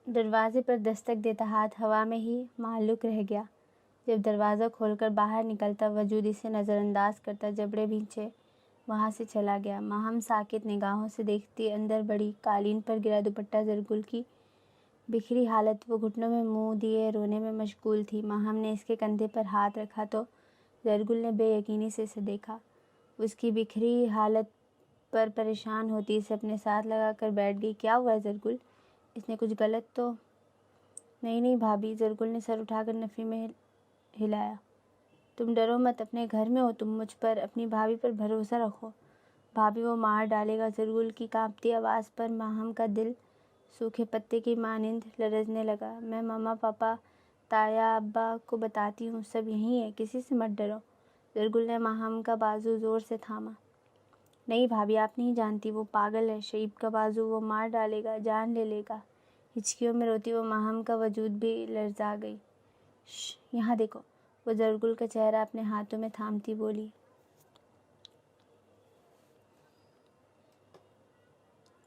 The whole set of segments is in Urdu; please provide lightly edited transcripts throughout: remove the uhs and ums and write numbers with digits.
دروازے پر دستک دیتا ہاتھ ہوا میں ہی معلق رہ گیا۔ جب دروازہ کھول کر باہر نکلتا، وجود اسے نظر انداز کرتا جبڑے بھینچے وہاں سے چلا گیا۔ ماہم ساکت نگاہوں سے دیکھتی اندر بڑھی۔ قالین پر گرا دوپٹہ زرگل کی بکھری حالت، وہ گھٹنوں میں منہ دیے رونے میں مشغول تھی۔ ماہم نے اس کے کندھے پر ہاتھ رکھا تو زرگل نے بے یقینی سے اسے دیکھا۔ اس کی بکھری حالت پر پریشان ہوتی اسے اپنے ساتھ لگا کر بیٹھ گئی۔ کیا ہوا ہے زرگل؟ اس نے کچھ غلط تو نہیں بھابھی، زرگل نے سر اٹھا کر نفی میں ہلایا۔ تم ڈرو مت، اپنے گھر میں ہو تم، مجھ پر، اپنی بھابھی پر بھروسہ رکھو۔ بھابھی وہ مار ڈالے گا۔ زرگل کی کانپتی آواز پر ماہم کا دل سوکھے پتے کی مانند لرزنے لگا۔ میں ماما، پاپا، تایا، ابا کو بتاتی ہوں، سب یہیں ہیں، کسی سے مت ڈرو۔ زرگل نے ماہم کا بازو زور سے تھاما۔ نہیں بھابھی، آپ نہیں جانتی، وہ پاگل ہے، شعیب کا بازو وہ مار ڈالے گا، جان لے لے گا۔ ہچکیوں میں روتی وہ ماہم کا وجود بھی لرزا گئی۔ شش، یہاں دیکھو، وہ زرگل کا چہرہ اپنے ہاتھوں میں تھامتی بولی۔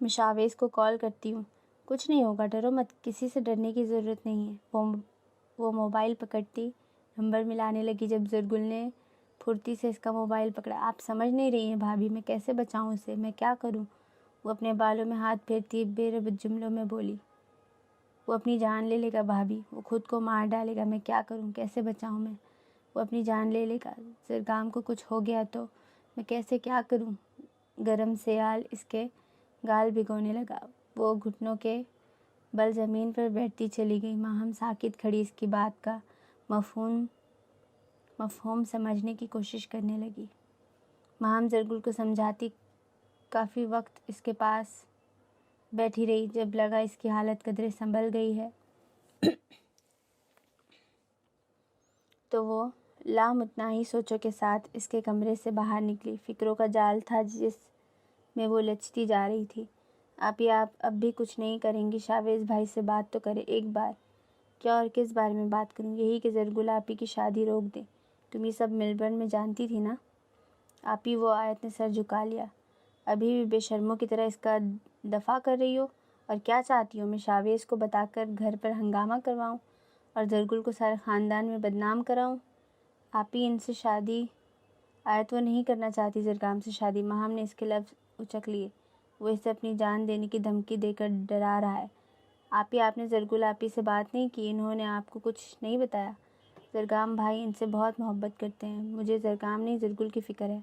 میں شاویز کو کال کرتی ہوں۔ کچھ نہیں ہوگا، ڈرو مت، کسی سے ڈرنے کی ضرورت نہیں ہے۔ وہ موبائل پکڑتی نمبر ملانے لگی جب زرگل نے پھرتی سے اس کا موبائل پکڑا۔ آپ سمجھ نہیں رہی ہیں بھابھی، میں کیسے بچاؤں اسے، میں کیا کروں؟ وہ اپنے بالوں میں ہاتھ پھیرتی بے ربط جملوں میں بولی۔ وہ اپنی جان لے لے گا بھابھی، وہ خود کو مار ڈالے گا، میں کیا کروں، کیسے بچاؤں میں؟ وہ اپنی جان لے لے گا، زرگام کو کچھ ہو گیا تو میں کیسے کیا کروں؟ گرم سیال اس کے گال بھگونے لگا۔ وہ گھٹنوں کے بل زمین پر بیٹھتی چلی گئی۔ ماہم ساکت کھڑی اس کی بات کا مفہوم سمجھنے کی کوشش کرنے لگی۔ ماہم زرگل کو سمجھاتی کافی وقت اس کے پاس بیٹھی رہی۔ جب لگا اس کی حالت قدرے سنبھل گئی ہے تو وہ لامتناہی سوچوں کے ساتھ اس کے کمرے سے باہر نکلی۔ فکروں کا جال تھا جس میں وہ لچتی جا رہی تھی۔ آپ اب بھی کچھ نہیں کریں گی؟ شاویز بھائی سے بات تو کرے ایک بار۔ کیا اور کس بارے میں بات کروں؟ یہی کہ زرگل آپی کی شادی روک دیں۔ تم یہ سب میلبرن میں جانتی تھی نا؟ آپی، وہ آیت نے سر جھکا لیا۔ ابھی بھی بے شرموں کی طرح اس کا دفاع کر رہی ہو؟ اور کیا چاہتی ہو، میں شاویز کو بتا کر گھر پر ہنگامہ کرواؤں اور زرگل کو سارے خاندان میں بدنام کراؤں؟ آپی، ان سے شادی آیت وہ نہیں کرنا چاہتی، زرگام سے شادی۔ ماہم نے اس کے لفظ اچک لیے۔ وہ اسے اپنی جان دینے کی دھمکی دے کر ڈرا رہا ہے۔ آپی، آپ نے زرگل آپی سے بات نہیں کی؟ انہوں نے آپ کو کچھ نہیں بتایا؟ زرگام بھائی ان سے بہت محبت کرتے ہیں۔ مجھے زرگام نہیں، زرگل کی فکر ہے۔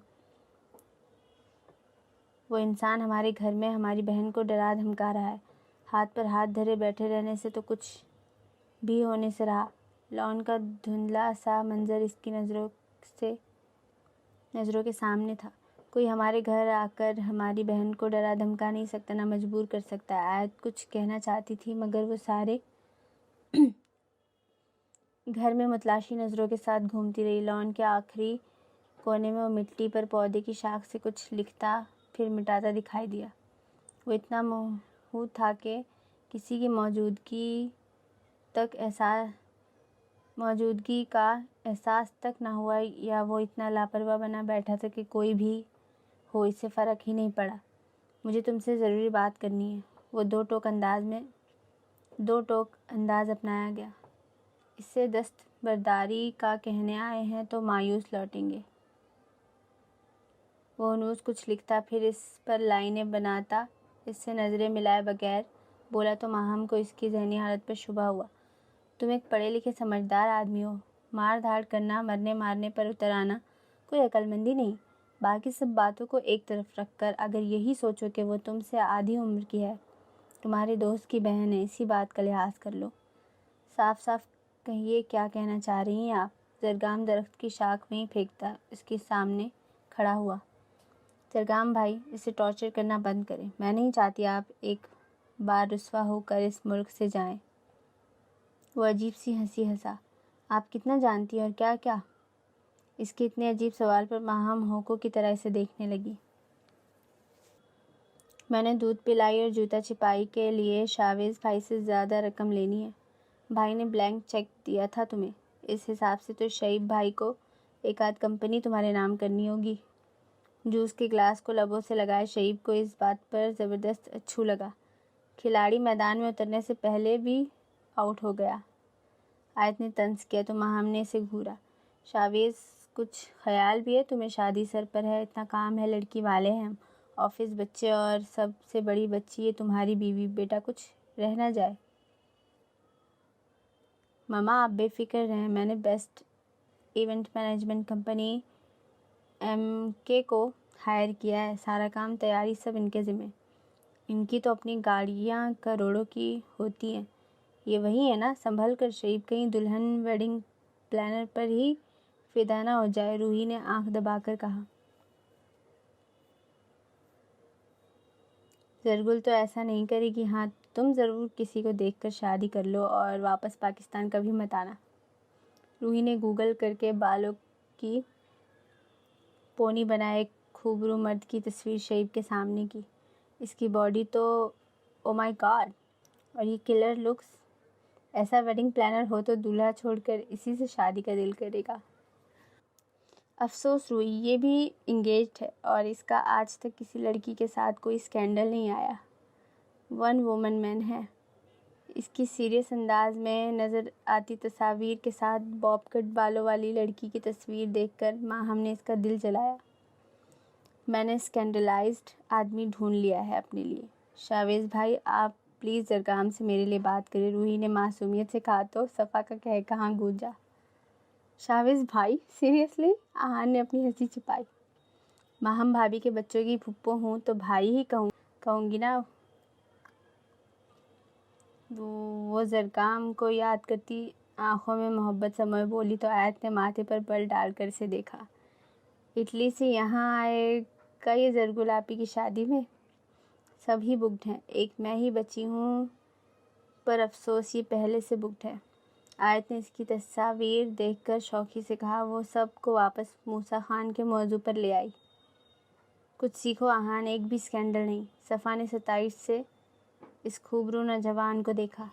وہ انسان ہمارے گھر میں ہماری بہن کو ڈرا دھمکا رہا ہے۔ ہاتھ پر ہاتھ دھرے بیٹھے رہنے سے تو کچھ بھی ہونے سے رہا۔ لان کا دھندلا سا منظر اس کی نظروں کے سامنے تھا۔ کوئی ہمارے گھر آ کر ہماری بہن کو ڈرا دھمکا نہیں سکتا، نہ مجبور کر سکتا ہے۔ آیت کچھ کہنا چاہتی تھی مگر وہ سارے گھر میں متلاشی نظروں کے ساتھ گھومتی رہی۔ لان کے آخری کونے میں وہ مٹی پر پودے کی شاخ سے کچھ لکھتا پھر مٹاتا دکھائی دیا۔ وہ اتنا موہوم تھا کہ کسی کی موجودگی کا احساس تک نہ ہوا، یا وہ اتنا لاپرواہ بنا بیٹھا تھا کہ کوئی بھی ہو اسے فرق ہی نہیں پڑا۔ مجھے تم سے ضروری بات کرنی ہے۔ وہ دو ٹوک انداز اپنایا گیا۔ اس سے دستبرداری کا کہنے آئے ہیں تو مایوس لوٹیں گے۔ وہ ہنوز کچھ لکھتا پھر اس پر لائنیں بناتا اس سے نظریں ملائے بغیر بولا تو ماہم کو اس کی ذہنی حالت پر شبہ ہوا۔ تم ایک پڑھے لکھے سمجھدار آدمی ہو، مار دھاڑ کرنا، مرنے مارنے پر اتر آنا کوئی عقل مندی نہیں۔ باقی سب باتوں کو ایک طرف رکھ کر اگر یہی سوچو کہ وہ تم سے آدھی عمر کی ہے، تمہارے دوست کی بہن ہے، اسی بات کا لحاظ کر لو۔ صاف صاف کہیے کیا کہنا چاہ رہی ہیں آپ؟ زرگام درخت کی شاخ وہیں پھینکتا اس کے سامنے کھڑا ہوا۔ زرگام بھائی، اسے ٹارچر کرنا بند کریں۔ میں نہیں چاہتی آپ ایک بار رسوا ہو کر اس ملک سے جائیں۔ وہ عجیب سی ہنسی ہنسا۔ آپ کتنا جانتی ہیں اور کیا کیا؟ اس کے اتنے عجیب سوال پر ماہم ہوکو کی طرح اسے دیکھنے لگی۔ میں نے دودھ پلائی اور جوتا چھپائی کے لیے شاویز بھائی سے زیادہ رقم لینی ہے۔ بھائی نے بلینک چیک دیا تھا تمہیں؟ اس حساب سے تو شعیب بھائی کو ایک آدھ کمپنی تمہارے نام کرنی ہوگی۔ جوس کے گلاس کو لبوں سے لگائے شعیب کو اس بات پر زبردست اچھو لگا۔ کھلاڑی میدان میں اترنے سے پہلے بھی آؤٹ ہو گیا۔ آیت نے طنز کیا تو ماہم نے اسے گھورا۔ شاویز کچھ خیال بھی ہے تمہیں؟ شادی سر پر ہے، اتنا کام ہے، لڑکی والے ہیں ہم، آفس، بچے، اور سب سے بڑی بچی ہے تمہاری بیوی، بیٹا کچھ رہ نہ جائے۔ ماما آپ بے فکر رہیں، میں نے best event management company MK کو ہائر کیا ہے، سارا کام تیاری سب ان کے ذمہ۔ ان کی تو اپنی گاڑیاں کروڑوں کی ہوتی ہیں۔ یہ وہی ہے نا، سنبھل کر شریف، کہیں دلہن ویڈنگ پلانر پر ہی فدا نہ ہو جائے، روحی نے آنکھ دبا کر کہا۔ زرگل تو ایسا نہیں کرے گی۔ ہاں تم ضرور کسی کو دیکھ کر شادی کر لو اور واپس پاکستان کبھی مت آنا۔ روحی نے گوگل کر کے بالوں کی پونی بنائے ایک خوبرو مرد کی تصویر شریف کے سامنے کی۔ اس کی باڈی تو او مائی گاڈ، اور یہ کلر لکس، ایسا ویڈنگ پلانر ہو تو دولہا چھوڑ کر اسی سے شادی کا دل کرے گا۔ افسوس روحی، یہ بھی انگیجڈ ہے اور اس کا آج تک کسی لڑکی کے ساتھ کوئی اسکینڈل نہیں آیا، ون وومن مین ہے۔ اس کی سیریس انداز میں نظر آتی تصاویر کے ساتھ باب کٹ بالوں والی لڑکی کی تصویر دیکھ کر ماہم نے اس کا دل جلایا۔ میں نے اسکینڈلائزڈ آدمی ڈھونڈ لیا ہے اپنے لیے۔ شاویز بھائی آپ پلیز زرگام سے میرے لیے بات کریں، روحی نے معصومیت سے کہا تو صفا کا کہاں گونجا۔ شاویز بھائی سیریسلی؟ آہان نے اپنی ہنسی چھپائی۔ ماہم بھابھی کے بچوں کی پھپھو ہوں تو بھائی ہی کہوں گی نا۔ وہ زرگام کو یاد کرتی آنکھوں میں محبت سموئے بولی تو آیت نے ماتھے پر بل ڈال کر اسے دیکھا۔ اٹلی سے یہاں آئے گا یہ زرگل آپی کی شادی میں؟ سب ہی بکڈ ہیں، ایک میں ہی بچی ہوں، پر افسوس یہ پہلے سے بکڈ ہے۔ آیت نے اس کی تصاویر دیکھ کر شوقی سے کہا۔ وہ سب کو واپس موسیٰ خان کے موضوع پر لے آئی۔ کچھ سیکھو آہان، ایک بھی اسکینڈل نہیں۔ صفا نے ستائش سے اس خوبرو نوجوان کو دیکھا۔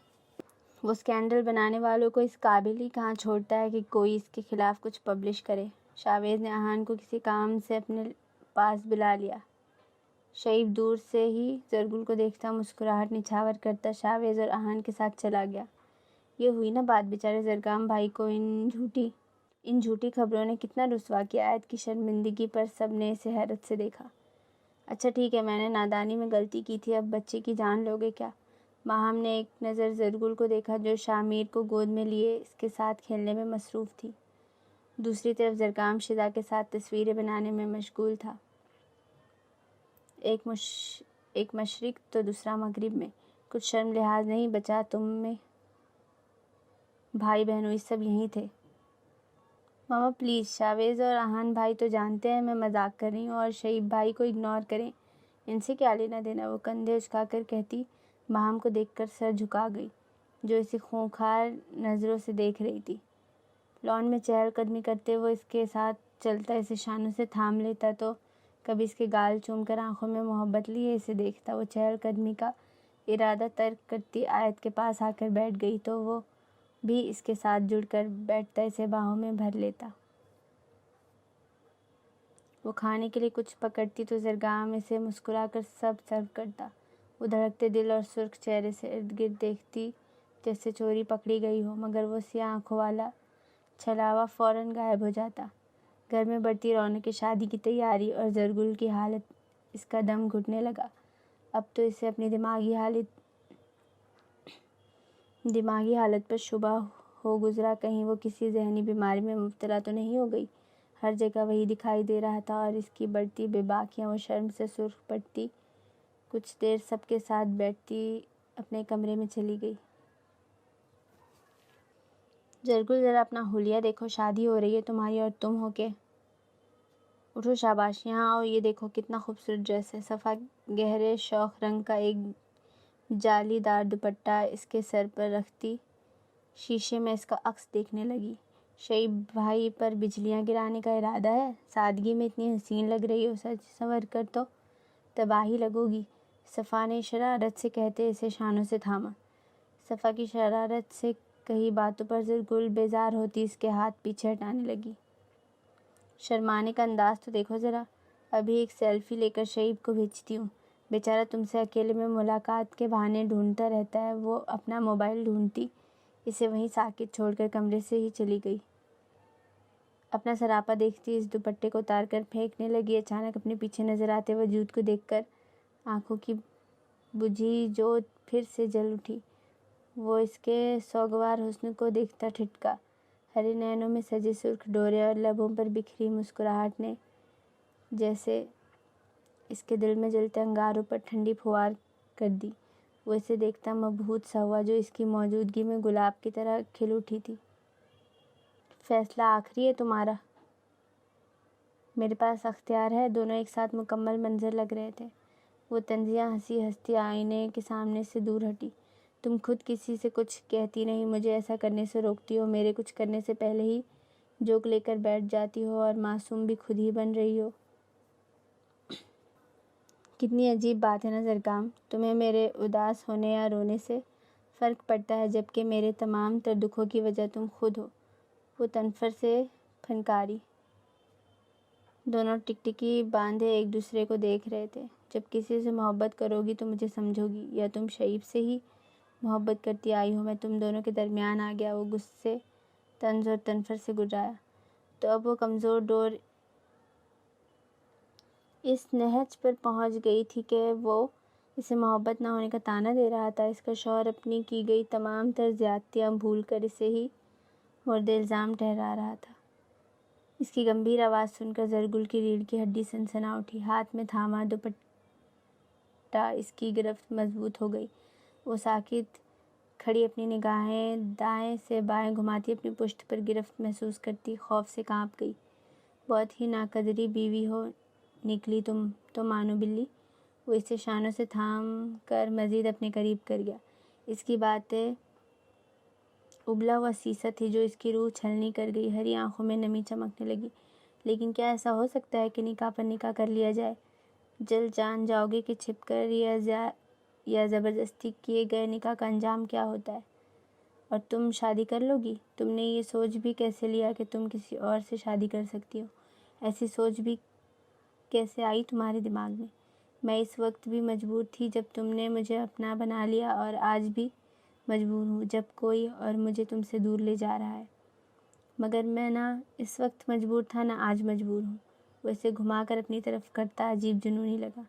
وہ اسکینڈل بنانے والوں کو اس قابل ہی کہاں چھوڑتا ہے کہ کوئی اس کے خلاف کچھ پبلش کرے۔ شاویز نے آہان کو کسی کام سے اپنے پاس بلا لیا۔ شریف دور سے ہی زرگل کو دیکھتا مسکراہٹ نچھاور کرتا شاویز اور آہان کے ساتھ چلا گیا۔ یہ ہوئی نا بات، بیچارے زرگام بھائی کو ان جھوٹی خبروں نے کتنا رسوا کیا۔ آیت کی شرمندگی پر سب نے اسے حیرت سے دیکھا۔ اچھا ٹھیک ہے، میں نے نادانی میں غلطی کی تھی، اب بچے کی جان لوگے کیا؟ ماہم نے ایک نظر زرگل کو دیکھا جو شامیر کو گود میں لیے اس کے ساتھ کھیلنے میں مصروف تھی۔ دوسری طرف زرگام شیدا کے ساتھ تصویریں بنانے میں مشغول تھا، ایک مشرق تو دوسرا مغرب میں۔ کچھ شرم لحاظ نہیں بچا تم میں؟ بھائی بہنوئی سب یہیں تھے۔ ماما پلیز، شاویز اور آہان بھائی تو جانتے ہیں میں مذاق کر رہی ہوں، اور شریف بھائی کو اگنور کریں، ان سے کیا لینا دینا؟ وہ کندھے اچکا کر کہتی ماہم کو دیکھ کر سر جھکا گئی جو اسے خونخوار نظروں سے دیکھ رہی تھی۔ لان میں چہل قدمی کرتے وہ اس کے ساتھ چلتا، اسے شانوں سے تھام لیتا تو کبھی اس کے گال چوم کر آنکھوں میں محبت لیے اسے دیکھتا۔ وہ چہل قدمی کا ارادہ ترک کرتی آیت کے پاس آ کر بیٹھ گئی تو وہ بھی اس کے ساتھ جڑ کر بیٹھتا، اسے باہوں میں بھر لیتا۔ وہ کھانے کے لیے کچھ پکڑتی تو زرگام اسے مسکرا کر سب سرو کرتا۔ وہ دھڑکتے دل اور سرخ چہرے سے ارد گرد دیکھتی جیسے چوری پکڑی گئی ہو، مگر وہ سیاہ آنکھوں والا چھلاوا فوراً غائب ہو جاتا۔ گھر میں بڑھتی رونق شادی کی تیاری اور زرگل کی حالت، اس کا دم گھٹنے لگا۔ اب تو اسے اپنی دماغی حالت پر شبہ ہو گزرا، کہیں وہ کسی ذہنی بیماری میں مبتلا تو نہیں ہو گئی۔ ہر جگہ وہی دکھائی دے رہا تھا اور اس کی بڑھتی بے باکیاں۔ وہ شرم سے سرخ پڑتی، کچھ دیر سب کے ساتھ بیٹھتی اپنے کمرے میں چلی گئی۔ زرگل ذرا اپنا حلیہ دیکھو، شادی ہو رہی ہے تمہاری اور تم ہو کے اٹھو، شاباش، یہاں آؤ، یہ دیکھو کتنا خوبصورت ڈریس ہے۔ صفا گہرے شوخ رنگ کا ایک جالی دار دوپٹہ اس کے سر پر رکھتی شیشے میں اس کا عکس دیکھنے لگی۔ شریف بھائی پر بجلیاں گرانے کا ارادہ ہے؟ سادگی میں اتنی حسین لگ رہی ہو، سج سنور کر تو تباہی لگو گی، صفا نے شرارت سے کہتے اسے شانوں سے تھاما۔ صفا کی شرارت سے کہی باتوں پر زرگل بیزار ہوتی اس کے ہاتھ پیچھے ہٹانے لگی۔ شرمانے کا انداز تو دیکھو ذرا، ابھی ایک سیلفی لے کر شریف کو بھیجتی ہوں، بیچارہ تم سے اکیلے میں ملاقات کے بہانے ڈھونڈتا رہتا ہے۔ وہ اپنا موبائل ڈھونڈتی اسے وہیں ساکت چھوڑ کر کمرے سے ہی چلی گئی۔ اپنا سراپا دیکھتی اس دوپٹے کو اتار کر پھینکنے لگی۔ اچانک اپنے پیچھے نظر آتے وجود کو دیکھ کر آنکھوں کی بجھی جوت پھر سے جل اٹھی۔ وہ اس کے سوگوار حسن کو دیکھتا ٹھٹکا۔ ہرے نینوں میں سجے سرخ ڈورے اور لبوں پر بکھری مسکراہٹ نے جیسے اس کے دل میں جلتے انگاروں پر ٹھنڈی پھوار کر دی۔ وہ اسے دیکھتا مبہوت سا ہوا جو اس کی موجودگی میں گلاب کی طرح کھل اٹھی تھی۔ فیصلہ آخری ہے تمہارا؟ میرے پاس اختیار ہے۔ دونوں ایک ساتھ مکمل منظر لگ رہے تھے۔ وہ طنزیہ ہنستی آئینے کے سامنے سے دور ہٹی۔ تم خود کسی سے کچھ کہتی نہیں، مجھے ایسا کرنے سے روکتی ہو، میرے کچھ کرنے سے پہلے ہی جوک لے کر بیٹھ جاتی ہو اور معصوم بھی خود ہی بن رہی ہو۔ کتنی عجیب بات ہے نا زرگام، تمہیں میرے اداس ہونے یا رونے سے فرق پڑتا ہے جبکہ میرے تمام تر دکھوں کی وجہ تم خود ہو۔ وہ تنفر سے پھنکاری۔ دونوں ٹکٹکی باندھے ایک دوسرے کو دیکھ رہے تھے۔ جب کسی سے محبت کرو گی تو مجھے سمجھو گی، یا تم شعیب سے ہی محبت کرتی آئی ہو؟ میں تم دونوں کے درمیان آ گیا۔ وہ غصے، طنز اور تنفر سے گرایا تو اب وہ کمزور ڈور اس نہج پر پہنچ گئی تھی کہ وہ اسے محبت نہ ہونے کا طعنہ دے رہا تھا۔ اس کا شوہر اپنی کی گئی تمام تر زیادتیاں بھول کر اسے ہی مورد الزام ٹھہرا رہا تھا۔ اس کی گمبھیر آواز سن کر زرگل کی ریڑھ کی ہڈی سنسنا اٹھی۔ ہاتھ میں تھاما دوپٹہ اس کی گرفت مضبوط ہو گئی۔ وہ ساکت کھڑی اپنی نگاہیں دائیں سے بائیں گھماتی اپنی پشت پر گرفت محسوس کرتی خوف سے کانپ گئی۔ بہت ہی ناقدری بیوی ہو نکلی تم تو مانو بلی۔ وہ اسے شانوں سے تھام کر مزید اپنے قریب کر گیا۔ اس کی باتیں ابلا ہوا سیسا تھی جو اس کی روح چھلنی کر گئی۔ ہری آنکھوں میں نمی چمکنے لگی۔ لیکن کیا ایسا ہو سکتا ہے کہ نکاح پر نکاح کر لیا جائے؟ جلد جان جاؤ گے کہ چھپ کر یا زبردستی کیے گئے نکاح کا انجام کیا ہوتا ہے؟ اور تم شادی کر لو گی؟ تم نے یہ سوچ بھی کیسے لیا کہ تم کسی اور سے شادی کر سکتی ہو؟ ایسی سوچ بھی کیسے آئی تمہارے دماغ میں؟ میں اس وقت بھی مجبور تھی جب تم نے مجھے اپنا بنا لیا، اور آج بھی مجبور ہوں جب کوئی اور مجھے تم سے دور لے جا رہا ہے۔ مگر میں نہ اس وقت مجبور تھا نہ آج مجبور ہوں۔ وہ اسے گھما کر اپنی طرف کرتا عجیب جنونی لگا۔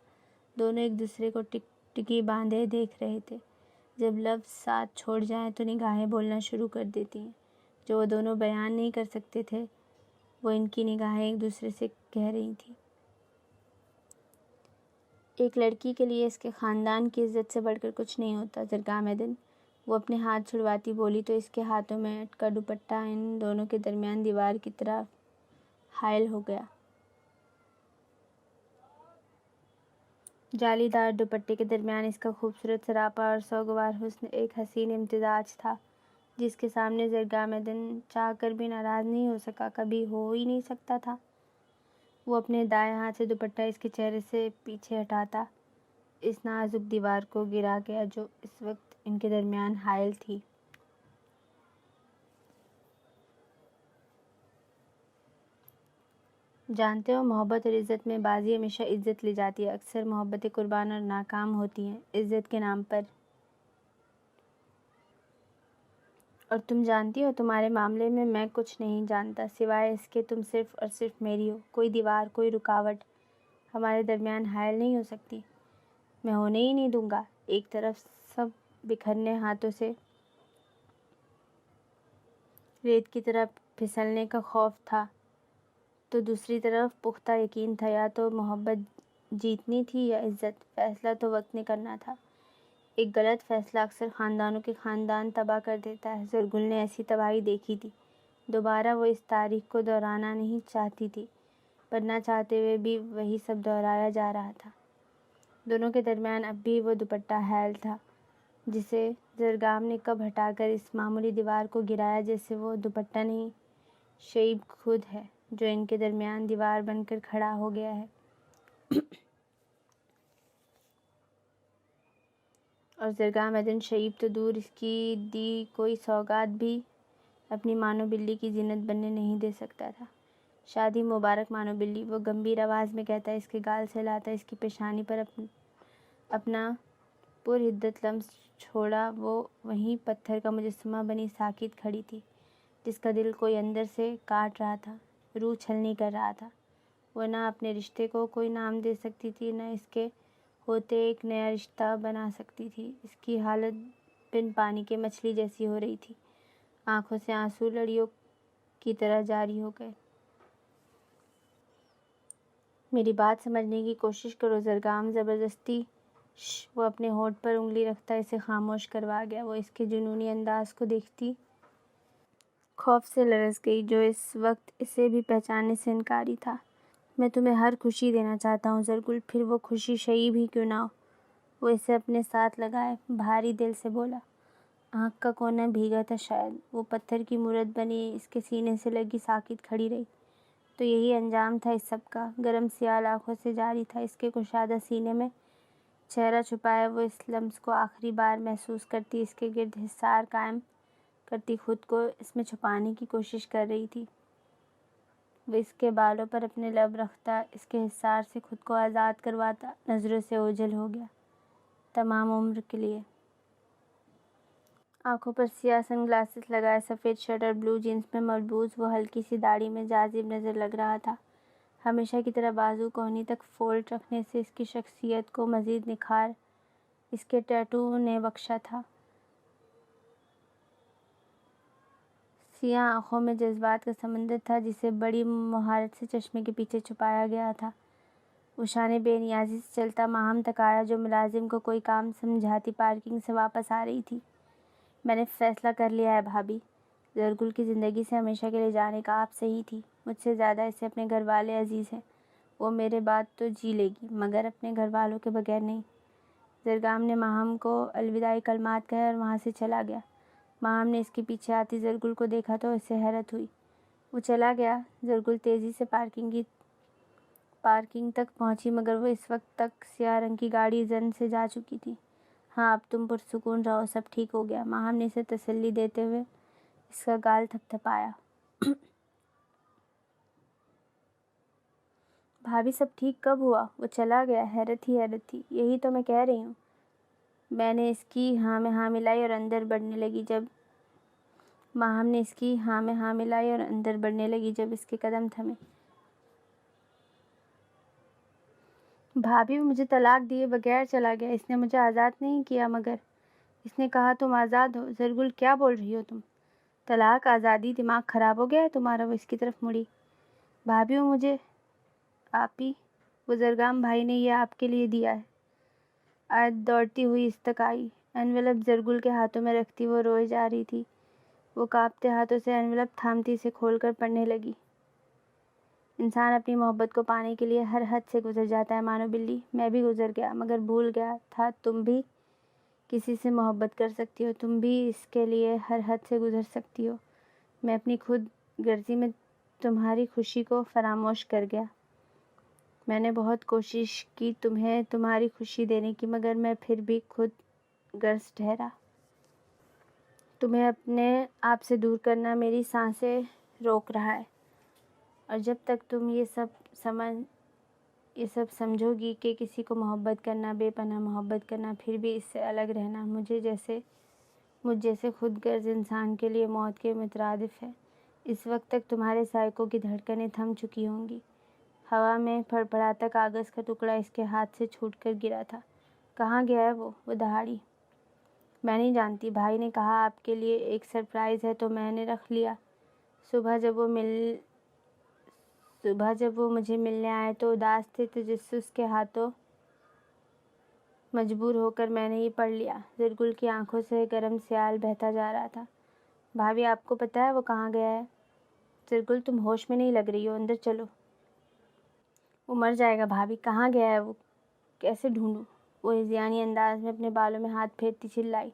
دونوں ایک دوسرے کو ٹکی باندھے دیکھ رہے تھے۔ جب لفظ ساتھ چھوڑ جائیں تو نگاہیں بولنا شروع کر دیتی ہیں۔ جو وہ دونوں بیان نہیں کر سکتے تھے وہ ان کی نگاہیں ایک دوسرے سے کہہ رہی تھیں۔ ایک لڑکی کے لیے اس کے خاندان کی عزت سے بڑھ کر کچھ نہیں ہوتا زرگام دن۔ وہ اپنے ہاتھ چھڑواتی بولی تو اس کے ہاتھوں میں اٹکا دوپٹہ ان دونوں کے درمیان دیوار کی طرح حائل ہو گیا۔ جالی دار دوپٹے کے درمیان اس کا خوبصورت سراپا اور سوگوار حسن ایک حسین امتزاج تھا جس کے سامنے زرگام دن چاہ کر بھی ناراض نہیں ہو سکا، کبھی ہو ہی نہیں سکتا تھا۔ وہ اپنے دائیں ہاتھ سے دوپٹہ اس کے چہرے سے پیچھے ہٹاتا اس نازک دیوار کو گرا گیا جو اس وقت ان کے درمیان حائل تھی۔ جانتے ہو، محبت اور عزت میں بازی ہمیشہ عزت لے جاتی ہے۔ اکثر محبتیں قربان اور ناکام ہوتی ہیں عزت کے نام پر۔ اور تم جانتی ہو تمہارے معاملے میں میں کچھ نہیں جانتا سوائے اس کے تم صرف اور صرف میری ہو۔ کوئی دیوار، کوئی رکاوٹ ہمارے درمیان حائل نہیں ہو سکتی۔ میں ہونے ہی نہیں دوں گا۔ ایک طرف سب بکھرنے ہاتھوں سے ریت کی طرح پھسلنے کا خوف تھا تو دوسری طرف پختہ یقین تھا، یا تو محبت جیتنی تھی یا عزت۔ فیصلہ تو وقت نے کرنا تھا۔ ایک غلط فیصلہ اکثر خاندانوں کے خاندان تباہ کر دیتا ہے۔ زرگل نے ایسی تباہی دیکھی تھی۔ دوبارہ وہ اس تاریخ کو دہرانا نہیں چاہتی تھی، پر نہ چاہتے ہوئے بھی وہی سب دہرایا جا رہا تھا۔ دونوں کے درمیان اب بھی وہ دوپٹہ حائل تھا جسے زرگام نے کب ہٹا کر اس معمولی دیوار کو گرایا جیسے وہ دوپٹہ نہیں، شعیب خود ہے جو ان کے درمیان دیوار بن کر کھڑا ہو گیا ہے۔ اور زرگام دن شعیب تو دور، اس کی دی کوئی سوغات بھی اپنی مانو بلی کی زینت بننے نہیں دے سکتا تھا۔ شادی مبارک مانو بلی، وہ گمبھیر آواز میں کہتا اس کے گال سے لاتا اس کی پیشانی پر اپنا پرحدت لمس چھوڑا، وہ وہیں پتھر کا مجسمہ بنی ساکت کھڑی تھی، جس کا دل کوئی اندر سے کاٹ رہا تھا، روح چھلنی کر رہا تھا۔ وہ نہ اپنے رشتے کو کوئی نام دے سکتی تھی، نہ اس کے ہوتے ایک نیا رشتہ بنا سکتی تھی۔ اس کی حالت بن پانی کے مچھلی جیسی ہو رہی تھی۔ آنکھوں سے آنسو لڑیوں کی طرح جاری ہو گئے۔ میری بات سمجھنے کی کوشش کرو زرگام، زبردستی وہ اپنے ہونٹ پر انگلی رکھتا اسے خاموش کروا گیا۔ وہ اس کے جنونی انداز کو دیکھتی خوف سے لرز گئی، جو اس وقت اسے بھی پہچاننے سے انکاری تھا۔ میں تمہیں ہر خوشی دینا چاہتا ہوں زرگل، پھر وہ خوشی شیب ہی کیوں نہ ہو۔ وہ اسے اپنے ساتھ لگائے بھاری دل سے بولا۔ آنکھ کا کونا بھیگا تھا شاید۔ وہ پتھر کی مورت بنی اس کے سینے سے لگی ساکت کھڑی رہی۔ تو یہی انجام تھا اس سب کا۔ گرم سیال آنکھوں سے جاری تھا اس کے کشادہ سینے میں۔ چہرہ چھپائے وہ اس لمس کو آخری بار محسوس کرتی، اس کے گرد حصار قائم کرتی، خود کو اس میں چھپانے کی کوشش کر رہی تھی۔ وہ اس کے بالوں پر اپنے لب رکھتا، اس کے حصار سے خود کو آزاد کرواتا، نظروں سے اوجھل ہو گیا، تمام عمر کے لیے۔ آنکھوں پر سیاہ سن گلاسز لگائے، سفید شرٹ اور بلو جینس میں ملبوس، وہ ہلکی سی داڑھی میں جاذب نظر لگ رہا تھا۔ ہمیشہ کی طرح بازو کونی تک فولڈ رکھنے سے اس کی شخصیت کو مزید نکھار اس کے ٹیٹو نے بخشا تھا۔ سیاہ آنکھوں میں جذبات کا سمندر تھا، جسے بڑی مہارت سے چشمے کے پیچھے چھپایا گیا تھا۔ وہ شانے بے نیازی سے چلتا ماہم تک آیا، جو ملازم کو کوئی کام سمجھاتی پارکنگ سے واپس آ رہی تھی۔ میں نے فیصلہ کر لیا ہے بھابھی، زرگل کی زندگی سے ہمیشہ کے لیے جانے کا آپ صحیح تھی۔ مجھ سے زیادہ اسے اپنے گھر والے عزیز ہیں۔ وہ میرے بعد تو جی لے گی، مگر اپنے گھر والوں کے بغیر نہیں۔ زرگام نے ماہم کو الوداعی کلمات کہے اور وہاں سے چلا گیا۔ ماہم نے اس کے پیچھے آتی زرگل کو دیکھا تو اسے حیرت ہوئی۔ وہ چلا گیا۔ زرگل تیزی سے پارکنگ تک پہنچی، مگر وہ اس وقت تک سیاہ رنگ کی گاڑی زن سے جا چکی تھی۔ ہاں اب تم پرسکون رہو، سب ٹھیک ہو گیا، ماہم نے اسے تسلی دیتے ہوئے اس کا گال تھپ تھپایا۔ بھابھی سب ٹھیک کب ہوا؟ وہ چلا گیا، حیرت ہی حیرت تھی۔ یہی تو میں کہہ رہی ہوں۔ میں نے اس کی ہاں میں ہاں ملائی اور اندر بڑھنے لگی جب ماہم نے اس کی ہاں میں ہاں ملائی اور اندر بڑھنے لگی جب اس کے قدم تھمے۔ بھابھی وہ مجھے طلاق دیے بغیر چلا گیا، اس نے مجھے آزاد نہیں کیا، مگر اس نے کہا تم آزاد ہو۔ زرگل کیا بول رہی ہو تم؟ طلاق، آزادی، دماغ خراب ہو گیا ہے تمہارا؟ وہ اس کی طرف مڑی۔ بھابھی وہ مجھے آپ ہی، وہ زرگام بھائی نے یہ آپ کے لیے دیا ہے۔ آیت دوڑتی ہوئی اس تک آئی۔ انویلپ زرگل کے ہاتھوں میں رکھتی وہ روئے جا رہی تھی۔ وہ کانپتے ہاتھوں سے انویلپ تھامتی اسے کھول کر پڑھنے لگی۔ انسان اپنی محبت کو پانے کے لیے ہر حد سے گزر جاتا ہے مانو بلی۔ میں بھی گزر گیا، مگر بھول گیا تھا تم بھی کسی سے محبت کر سکتی ہو، تم بھی اس کے لیے ہر حد سے گزر سکتی ہو۔ میں اپنی خود غرضی میں تمہاری خوشی کو فراموش کر گیا۔ میں نے بہت کوشش کی تمہیں تمہاری خوشی دینے کی، مگر میں پھر بھی خود غرض ٹھہرا۔ تمہیں اپنے آپ سے دور کرنا میری سانسیں روک رہا ہے، اور جب تک تم یہ سب سمجھو گی کہ کسی کو محبت کرنا، بے پناہ محبت کرنا، پھر بھی اس سے الگ رہنا مجھ جیسے خود غرض انسان کے لیے موت کے مترادف ہے، اس وقت تک تمہارے سائیکوں کی دھڑکنیں تھم چکی ہوں گی۔ ہوا میں پھڑ پڑاتا کاغذ کا ٹکڑا اس کے ہاتھ سے چھوٹ کر گرا تھا۔ کہاں گیا ہے وہ دہاڑی؟ میں نہیں جانتی، بھائی نے کہا آپ کے لیے ایک سرپرائز ہے تو میں نے رکھ لیا۔ صبح جب وہ مجھے ملنے آئے تو اداس تھے، تجسس کے ہاتھوں مجبور ہو کر میں نے یہ پڑھ لیا۔ زرگل کی آنکھوں سے گرم سیال بہتا جا رہا تھا۔ بھابھی آپ کو پتہ ہے وہ کہاں گیا ہے؟ زرگل تم ہوش میں نہیں لگ رہی ہو، اندر چلو۔ وہ مر جائے گا بھابھی، کہاں گیا ہے وہ؟ کیسے ڈھونڈوں؟ وہ ہذیانی انداز میں اپنے بالوں میں ہاتھ پھیرتی چلائی۔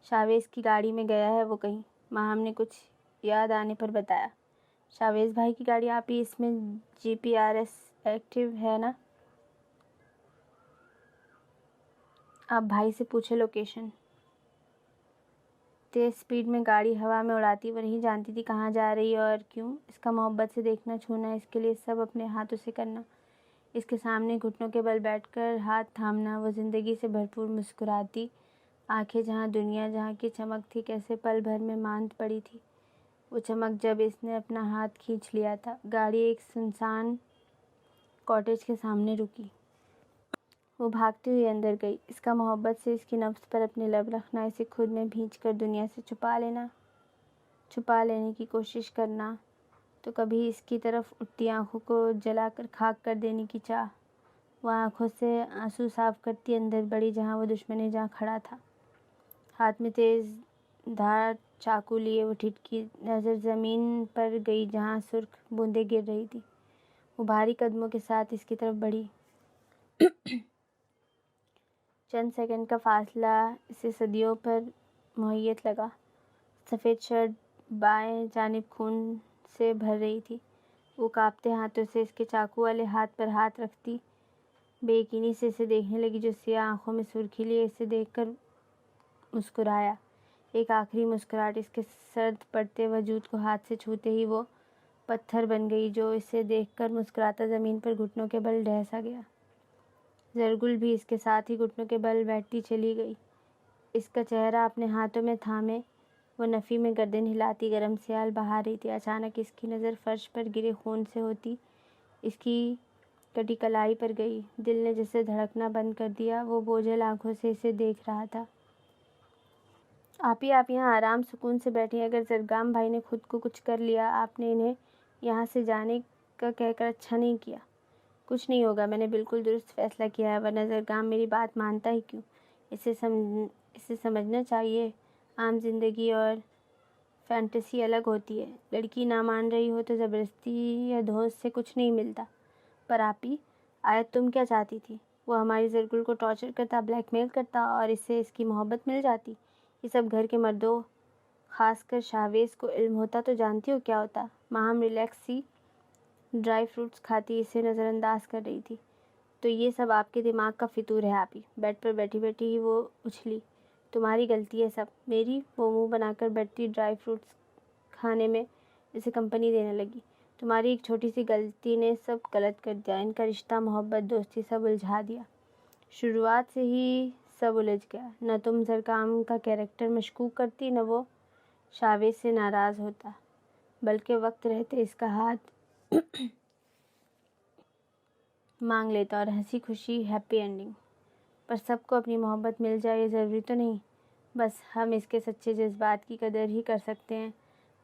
شاویز کی گاڑی میں گیا ہے وہ کہیں، ماہم نے کچھ یاد آنے پر بتایا۔ شاویز بھائی کی گاڑی؟ آپ ہی اس میں GPS ایکٹیو ہے نا؟ آپ بھائی سے پوچھے لوکیشن۔ تیز سپیڈ میں گاڑی ہوا میں اڑاتی وہ نہیں جانتی تھی کہاں جا رہی اور کیوں۔ اس کا محبت سے دیکھنا، چھونا، اس کے لیے سب اپنے ہاتھوں سے کرنا، اس کے سامنے گھٹنوں کے بل بیٹھ کر ہاتھ تھامنا، وہ زندگی سے بھرپور مسکراتی آنکھیں جہاں دنیا جہاں کی چمک تھی کیسے پل بھر میں ماند پڑی تھی وہ چمک جب اس نے اپنا ہاتھ کھینچ لیا تھا۔ گاڑی ایک سنسان کاٹیج کے سامنے رکی۔ وہ بھاگتی ہوئی اندر گئی۔ اس کا محبت سے اس کی نبض پر اپنے لب رکھنا، اسے خود میں بھینچ کر دنیا سے چھپا لینے کی کوشش کرنا، تو کبھی اس کی طرف اٹھتی آنکھوں کو جلا کر خاک کر دینے کی چاہ۔ وہ آنکھوں سے آنسو صاف کرتی اندر بڑھی جہاں وہ دشمن جہاں کھڑا تھا، ہاتھ میں تیز دھار چاقو لیے۔ وہ ٹھٹکی، نظر زمین پر گئی جہاں سرخ بوندیں گر رہی تھی۔ وہ بھاری قدموں کے ساتھ اس کی طرف بڑھی۔ چند سیکنڈ کا فاصلہ اسے صدیوں پر محیط لگا۔ سفید شرٹ بائیں جانب خون سے بھر رہی تھی۔ وہ کانپتے ہاتھوں سے اس کے چاقو والے ہاتھ پر ہاتھ رکھتی بے یقینی سے اسے دیکھنے لگی، جو سیاہ آنکھوں میں سرخی لیے اسے دیکھ کر مسکرایا۔ ایک آخری مسکراہٹ اس کے سرد پڑتے وجود کو ہاتھ سے چھوتے ہی وہ پتھر بن گئی، جو اسے دیکھ کر مسکراتا زمین پر گھٹنوں کے بل ڈھہ سا گیا۔ زرگل بھی اس کے ساتھ ہی گھٹنوں کے بل بیٹھتی چلی گئی، اس کا چہرہ اپنے ہاتھوں میں تھامے وہ نفی میں گردن ہلاتی گرم سیال بہا رہی تھی۔ اچانک اس کی نظر فرش پر گرے خون سے ہوتی اس کی کٹی کلائی پر گئی۔ دل نے جیسے دھڑکنا بند کر دیا، وہ بوجھل آنکھوں سے اسے دیکھ رہا تھا۔ آپ یہاں آرام سکون سے بیٹھیں۔ اگر زرگام بھائی نے خود کو کچھ کر لیا، آپ نے انہیں یہاں سے جانے کا کہہ کر اچھا نہیں کیا۔ کچھ نہیں ہوگا، میں نے بالکل درست فیصلہ کیا ہے، ورنہ زرگام میری بات مانتا ہی کیوں؟ اسے سمجھنا چاہیے، عام زندگی اور فینٹیسی الگ ہوتی ہے۔ لڑکی نہ مان رہی ہو تو زبردستی یا دھوس سے کچھ نہیں ملتا۔ پر آپی، آیت تم کیا چاہتی تھی؟ وہ ہماری زرگل کو ٹارچر کرتا، بلیک میل کرتا اور اس سے اس کی محبت مل جاتی۔ یہ سب گھر کے مردوں، خاص کر شاویز کو علم ہوتا تو جانتی ہو کیا ہوتا؟ ماہم ریلیکس سی ڈرائی فروٹس کھاتی اسے نظر انداز کر رہی تھی۔ تو یہ سب آپ کے دماغ کا فطور ہے آپی۔ بیڈ پر بیٹھی بیٹھی ہی وہ اچھلی۔ تمہاری غلطی ہے سب میری۔ وہ منہ بنا کر بیٹھتی ڈرائی فروٹس کھانے میں اسے کمپنی دینے لگی۔ تمہاری ایک چھوٹی سی غلطی نے سب غلط کر دیا، ان کا رشتہ، محبت، دوستی سب الجھا دیا۔ شروعات سے ہی سب الجھ گیا۔ نہ تم زرگام کا کیریکٹر مشکوک کرتی، نہ وہ شاویز سے ناراض ہوتا، بلکہ وقت رہتے اس کا ہاتھ مانگ لیتا اور ہنسی خوشی ہیپی اینڈنگ۔ پر سب کو اپنی محبت مل جائے یہ ضروری تو نہیں، بس ہم اس کے سچے جذبات کی قدر ہی کر سکتے ہیں۔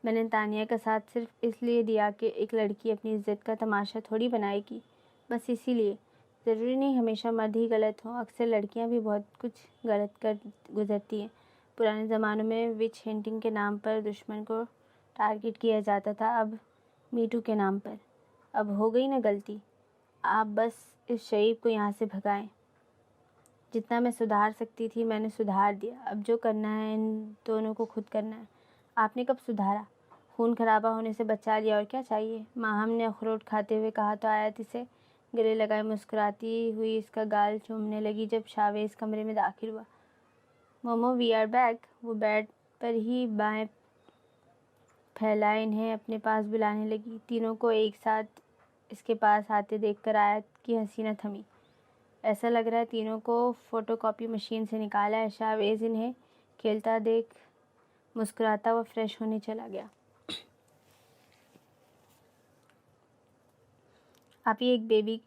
میں نے تانیہ کا ساتھ صرف اس لیے دیا کہ ایک لڑکی اپنی عزت کا تماشا تھوڑی بنائے گی، بس اسی لیے۔ ضروری نہیں ہمیشہ مرد ہی غلط ہوں، اکثر لڑکیاں بھی بہت کچھ غلط کر گزرتی ہیں۔ پرانے زمانوں میں وچ ہنٹنگ کے نام پر دشمن کو ٹارگٹ کیا جاتا تھا، اب میٹو کے نام پر۔ اب ہو گئی نا غلطی، آپ بس اس شریف کو یہاں سے بھگائیں۔ جتنا میں سدھار سکتی تھی میں نے سدھار دیا، اب جو کرنا ہے ان دونوں کو خود کرنا ہے۔ آپ نے کب سدھارا؟ خون خرابہ ہونے سے بچا لیا، اور کیا چاہیے؟ ماہم نے اخروٹ کھاتے ہوئے کہا تو آیت اسے گلے لگائے مسکراتی ہوئی اس کا گال چومنے لگی۔ جب شاویز کمرے میں داخل ہوا، مومو وی آر بیک، وہ بیڈ پر ہی بائیں پھیلائے انہیں اپنے پاس بلانے لگی۔ تینوں کو ایک ساتھ اس کے پاس آتے دیکھ کر آیت کی ہنسی نہ تھمی۔ ایسا لگ رہا ہے تینوں کو فوٹو کاپی مشین سے نکالا ہے۔ شاویز انہیں کھیلتا دیکھ مسکراتا وہ فریش ہونے چلا گیا۔ آپ ایک بیبی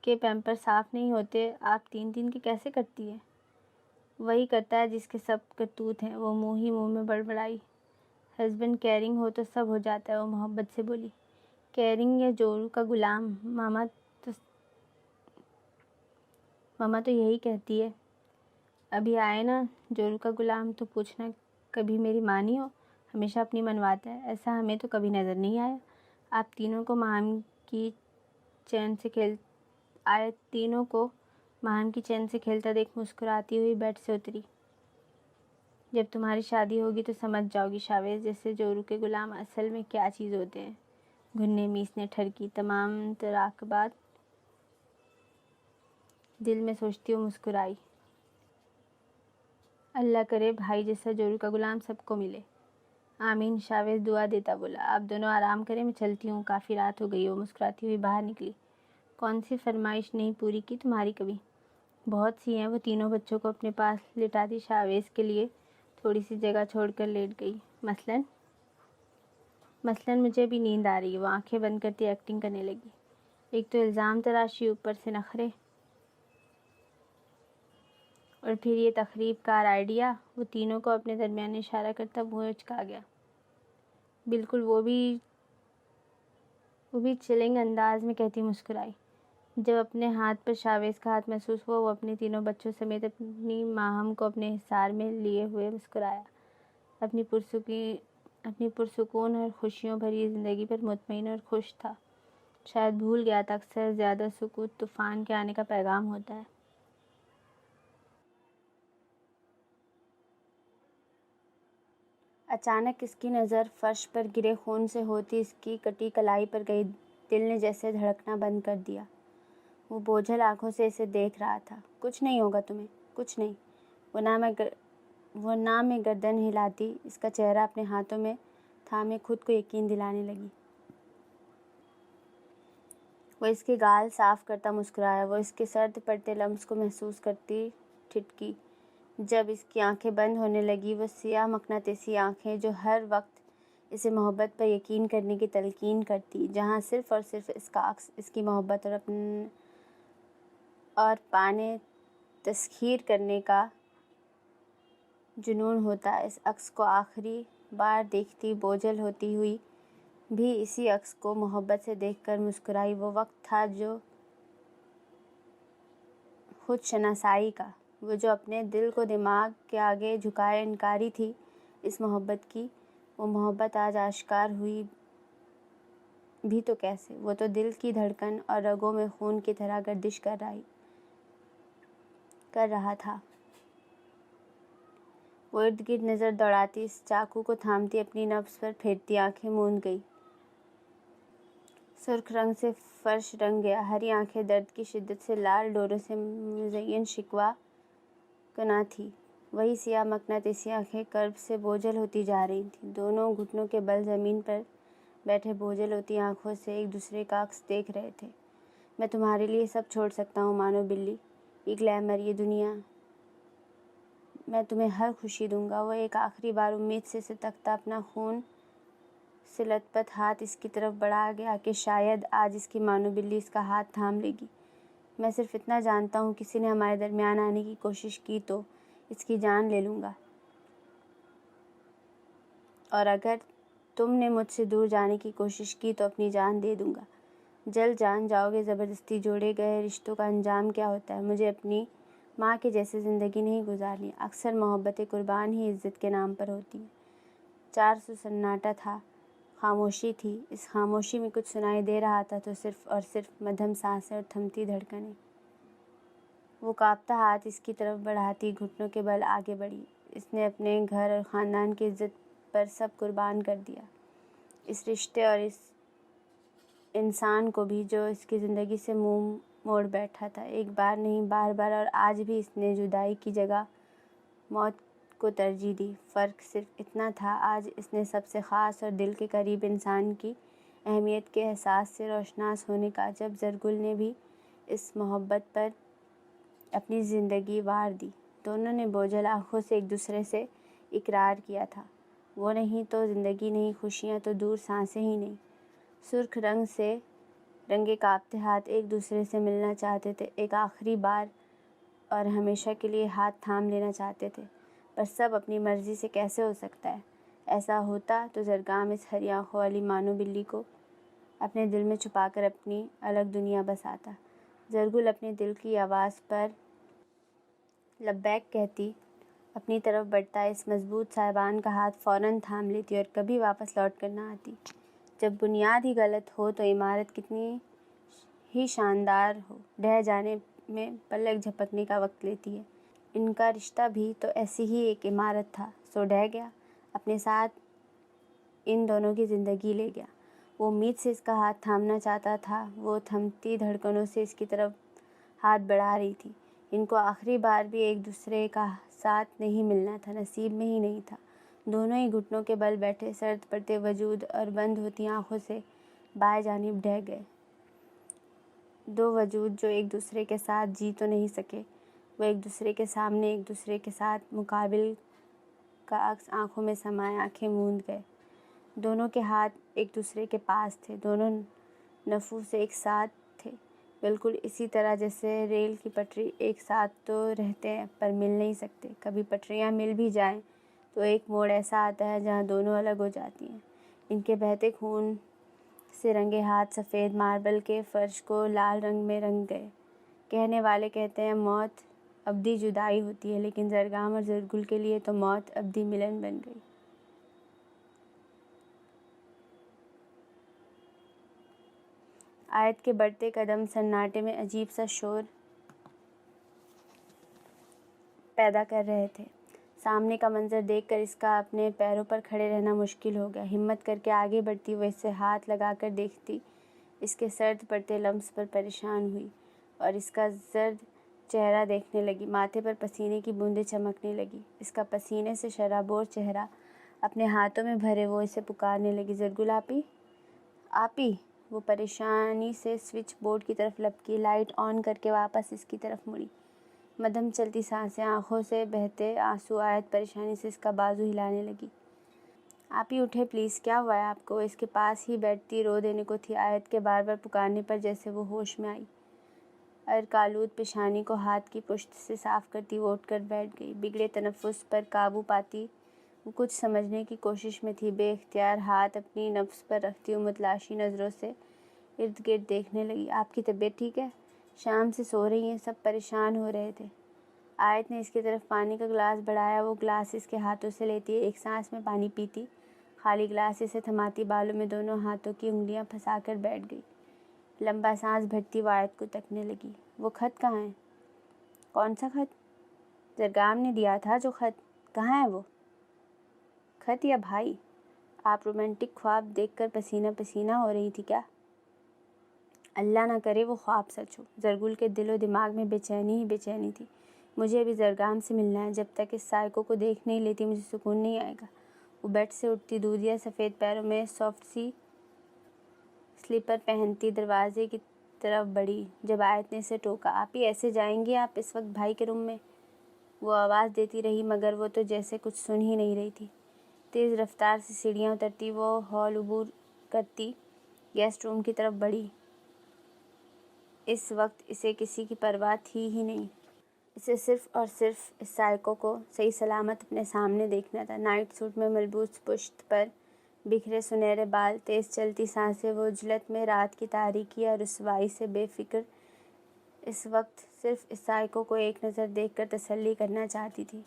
کے پیمپر صاف نہیں ہوتے، آپ تین کے کیسے کرتی ہیں؟ وہی کرتا ہے جس کے سب کرتوت ہیں، وہ منہ ہی منہ میں بڑبڑائی۔ ہسبینڈ کیئرنگ ہو تو سب ہو جاتا ہے، وہ محبت سے بولی۔ کیئرنگ یا جورو کا غلام؟ ماما تو یہی کہتی ہے۔ ابھی آئے نا جورو کا غلام، تو پوچھنا کبھی میری ماں نہیں ہو، ہمیشہ اپنی منواتا ہے، ایسا ہمیں تو کبھی نظر نہیں آیا۔ آپ تینوں کو ماہم کی چین سے کھیلتا دیکھ مسکراتی ہوئی بیڈ سے اتری۔ جب تمہاری شادی ہوگی تو سمجھ جاؤ گی شاویز، جیسے جورو کے غلام اصل میں کیا چیز ہوتے ہیں۔ گھننے میسنے ٹھڑکی، تمام تراکبات دل میں سوچتی ہوئی مسکرائی۔ اللہ کرے بھائی جیسا جورو کا غلام سب کو ملے۔ آمین، شاویز دعا دیتا بولا۔ آپ دونوں آرام کریں، میں چلتی ہوں، کافی رات ہو گئی۔ وہ مسکراتی ہوئی باہر نکلی۔ کون سی فرمائش نہیں پوری کی تمہاری کبھی؟ بہت سی ہیں۔ وہ تینوں بچوں کو اپنے پاس لٹاتی شاویز کے لیے تھوڑی سی جگہ چھوڑ کر لیٹ گئی۔ مثلاً مجھے بھی نیند آ رہی ہے۔ وہ آنکھیں بند کرتی ایکٹنگ کرنے لگی۔ ایک تو الزام تراشی، اوپر سے نخرے، اور پھر یہ تخریب کار آئیڈیا۔ وہ تینوں کو اپنے درمیان اشارہ کرتا منہ اچکا گیا۔ بالکل وہ بھی چلنگ انداز میں کہتی مسکرائی۔ جب اپنے ہاتھ پر شاویز کا ہاتھ محسوس ہوا، وہ اپنے تینوں بچوں سمیت اپنی ماہم کو اپنے حصار میں لیے ہوئے مسکرایا، اپنی پرسکون اور خوشیوں بھری زندگی پر مطمئن اور خوش تھا۔ شاید بھول گیا تھا اکثر زیادہ سکوت طوفان کے آنے کا پیغام ہوتا ہے۔ اچانک اس کی نظر فرش پر گرے خون سے ہوتی اس کی کٹی کلائی پر گئی۔ دل نے جیسے دھڑکنا بند کر دیا۔ وہ بوجھل آنکھوں سے اسے دیکھ رہا تھا۔ کچھ نہیں ہوگا تمہیں، کچھ نہیں۔ وہ نہ میں گردن ہلاتی اس کا چہرہ اپنے ہاتھوں میں تھامے خود کو یقین دلانے لگی۔ وہ اس کے گال صاف کرتا مسکرایا۔ وہ اس کے سرد پڑتے لمس کو محسوس کرتی ٹھٹکی۔ جب اس کی آنکھیں بند ہونے لگی، وہ سیاہ مقناطیسی آنکھیں جو ہر وقت اسے محبت پر یقین کرنے کی تلقین کرتی، جہاں صرف اور صرف اس کا عکس اس کی محبت اور پانے تسخیر کرنے کا جنون ہوتا، اس عکس کو آخری بار دیکھتی بوجھل ہوتی ہوئی بھی اسی عکس کو محبت سے دیکھ کر مسکرائی۔ وہ وقت تھا جو خود شناسائی کا، وہ جو اپنے دل کو دماغ کے آگے جھکائے انکاری تھی اس محبت کی۔ وہ محبت آج آشکار ہوئی بھی تو کیسے؟ وہ تو دل کی دھڑکن اور رگوں میں خون کی طرح گردش کر رہا تھا۔ وہ ارد گرد نظر دوڑاتی، اس چاقو کو تھامتی اپنی نبض پر پھیرتی آنکھیں موند گئی۔ سرخ رنگ سے فرش رنگ گیا۔ ہری آنکھیں درد کی شدت سے لال ڈوروں سے مزین شکوہ کناں تھیں۔ وہی سیاہ مقناطیسی آنکھیں کرب سے بوجھل ہوتی جا رہی تھیں۔ دونوں گھٹنوں کے بل زمین پر بیٹھے بوجھل ہوتی آنکھوں سے ایک دوسرے کا عکس دیکھ رہے تھے۔ میں تمہارے لیے سب چھوڑ سکتا ہوں مانو بلی، یہ گلیمر، یہ دنیا، میں تمہیں ہر خوشی دوں گا۔ وہ ایک آخری بار امید سے ستکتا اپنا خون سے لت پت ہاتھ اس کی طرف بڑھا گیا کہ شاید آج اس کی مانو بلی اس کا ہاتھ تھام لے گی۔ میں صرف اتنا جانتا ہوں، کسی نے ہمارے درمیان آنے کی کوشش کی تو اس کی جان لے لوں گا، اور اگر تم نے مجھ سے دور جانے کی کوشش کی تو اپنی جان دے دوں گا۔ جلد جان جاؤ گے۔ زبردستی جوڑے گئے رشتوں کا انجام کیا ہوتا ہے؟ مجھے اپنی ماں کے جیسے زندگی نہیں گزارنی۔ اکثر محبتیں قربان ہی عزت کے نام پر ہوتی ہیں۔ 400 سناٹا تھا، خاموشی تھی۔ اس خاموشی میں کچھ سنائی دے رہا تھا تو صرف اور صرف مدھم سانسیں اور تھمتی دھڑکنیں۔ وہ کانپتا ہاتھ اس کی طرف بڑھاتی گھٹنوں کے بل آگے بڑھی۔ اس نے اپنے گھر اور خاندان کی عزت پر سب قربان کر دیا، اس رشتے اور اس انسان کو بھی جو اس کی زندگی سے منہ موڑ بیٹھا تھا۔ ایک بار نہیں، بار بار، اور آج بھی اس نے جدائی کی جگہ موت کو ترجیح دی۔ فرق صرف اتنا تھا، آج اس نے سب سے خاص اور دل کے قریب انسان کی اہمیت کے احساس سے روشناس ہونے کا۔ جب زرگل نے بھی اس محبت پر اپنی زندگی وار دی، دونوں نے بوجھل آنکھوں سے ایک دوسرے سے اقرار کیا تھا، وہ نہیں تو زندگی نہیں، خوشیاں تو دور، سانسیں ہی نہیں۔ سرخ رنگ سے رنگے کانپتے ہاتھ ایک دوسرے سے ملنا چاہتے تھے، ایک آخری بار اور ہمیشہ کے لیے ہاتھ تھام لینا چاہتے تھے، پر سب اپنی مرضی سے کیسے ہو سکتا ہے؟ ایسا ہوتا تو زرگام اس ہری آنکھوں والی مانو بلی کو اپنے دل میں چھپا کر اپنی الگ دنیا بساتا۔ زرگل اپنے دل کی آواز پر لبیک کہتی اپنی طرف بڑھتا، اس مضبوط صاحبان کا ہاتھ فوراً تھام لیتی اور کبھی واپس لوٹ کر نہ آتی۔ جب بنیاد ہی غلط ہو تو عمارت کتنی ہی شاندار ہو، ڈھہ جانے میں پلک جھپکنے کا وقت لیتی ہے۔ ان کا رشتہ بھی تو ایسی ہی ایک عمارت تھا، سو ڈھہ گیا، اپنے ساتھ ان دونوں کی زندگی لے گیا۔ وہ امید سے اس کا ہاتھ تھامنا چاہتا تھا، وہ تھمتی دھڑکنوں سے اس کی طرف ہاتھ بڑھا رہی تھی۔ ان کو آخری بار بھی ایک دوسرے کا ساتھ نہیں ملنا تھا، نصیب میں ہی نہیں تھا۔ دونوں ہی گھٹنوں کے بل بیٹھے سرد پڑتے وجود اور بند ہوتی آنکھوں سے بائیں جانب ڈھہ گئے۔ دو وجود جو ایک دوسرے کے ساتھ جی تو نہیں سکے، وہ ایک دوسرے کے سامنے ایک دوسرے کے ساتھ مقابل کا عکس آنکھوں میں سمائے آنکھیں موند گئے۔ دونوں کے ہاتھ ایک دوسرے کے پاس تھے، دونوں نفوس ایک ساتھ تھے، بالکل اسی طرح جیسے ریل کی پٹری ایک ساتھ تو رہتے ہیں پر مل نہیں سکتے۔ کبھی پٹریاں مل بھی جائیں تو ایک موڑ ایسا آتا ہے جہاں دونوں الگ ہو جاتی ہیں۔ ان کے بہتے خون سے رنگے ہاتھ سفید ماربل کے فرش کو لال رنگ میں رنگ گئے۔ کہنے والے کہتے ہیں موت ابدی جدائی ہوتی ہے، لیکن زرگام اور زرگل کے لیے تو موت ابدی ملن بن گئی۔ آیت کے بڑھتے قدم سناٹے میں عجیب سا شور پیدا کر رہے تھے۔ سامنے کا منظر دیکھ کر اس کا اپنے پیروں پر کھڑے رہنا مشکل ہو گیا۔ ہمت کر کے آگے بڑھتی وہ اس سے ہاتھ لگا کر دیکھتی، اس کے سرد پڑتے لمس پر پریشان ہوئی اور اس کا زرد چہرہ دیکھنے لگی۔ ماتھے پر پسینے کی بوندیں چمکنے لگی۔ اس کا پسینے سے شرابور چہرہ اپنے ہاتھوں میں بھرے وہ اسے پکارنے لگی، زرگل آپی، آپی۔ وہ پریشانی سے سوئچ بورڈ کی طرف لپکی، لائٹ آن کر کے واپس اس کی طرف مڑی۔ مدھم چلتی سانسیں، آنکھوں سے بہتے آنسو۔ آیت پریشانی سے اس کا بازو ہلانے لگی۔ آپی اٹھے پلیز، کیا ہوا ہے آپ کو؟ اس کے پاس ہی بیٹھتی رو دینے کو تھی۔ آیت کے بار بار پکارنے پر جیسے وہ ہوش میں آئی۔ ارکالود پیشانی کو ہاتھ کی پشت سے صاف کرتی وہ اٹھ کر بیٹھ گئی۔ بگڑے تنفس پر قابو پاتی وہ کچھ سمجھنے کی کوشش میں تھی۔ بے اختیار ہاتھ اپنی نفس پر رکھتی وہ متلاشی نظروں سے ارد گرد دیکھنے لگی۔ آپ کی طبیعت ٹھیک ہے؟ شام سے سو رہی ہیں؟ سب پریشان ہو رہے تھے۔ آیت نے اس کی طرف پانی کا گلاس بڑھایا، وہ گلاس اس کے ہاتھوں سے لیتی ایک سانس میں پانی پیتی، خالی گلاس اسے تھماتی، بالوں میں دونوں ہاتھوں کی انگلیاں پھنسا کر بیٹھ گئی۔ لمبا سانس بھرتی وہ آیت کو تکنے لگی۔ وہ خط کہاں ہے؟ کون سا خط؟ زرگام نے دیا تھا جو خط، کہاں ہے وہ؟ خط یا بھائی؟ آپ رومانٹک خواب دیکھ کر پسینہ پسینہ ہو رہی تھی کیا؟ اللہ نہ کرے وہ خواب سچ ہو۔ زرگل کے دل و دماغ میں بے چینی ہی بے چینی تھی۔ مجھے ابھی زرگام سے ملنا ہے، جب تک اس سائیکو کو دیکھ نہیں لیتی مجھے سکون نہیں آئے گا۔ وہ بیڈ سے اٹھتی، دودھیا سفید پیروں میں سافٹ سی سلیپر پہنتی دروازے کی طرف بڑھی۔ جب آیت نے اسے ٹوکا، آپی ایسے جائیں گی آپ اس وقت بھائی کے روم میں؟ وہ آواز دیتی رہی مگر وہ تو جیسے کچھ سن ہی نہیں رہی تھی۔ تیز رفتار سے سیڑھیاں اترتی وہ ہال عبور کرتی گیسٹ روم کی طرف بڑھی۔ اس وقت اسے کسی کی پرواہ تھی ہی نہیں۔ اسے صرف اور صرف اس سائیکو کو صحیح سلامت اپنے سامنے دیکھنا تھا۔ نائٹ سوٹ میں ملبوس پشت پر بکھرے سنہرے بال، تیز چلتی سانسیں، وہ جلت میں رات کی تاریکی اور رسوائی سے بے فکر اس وقت صرف اس سائیکو کو ایک نظر دیکھ کر تسلی کرنا چاہتی تھی۔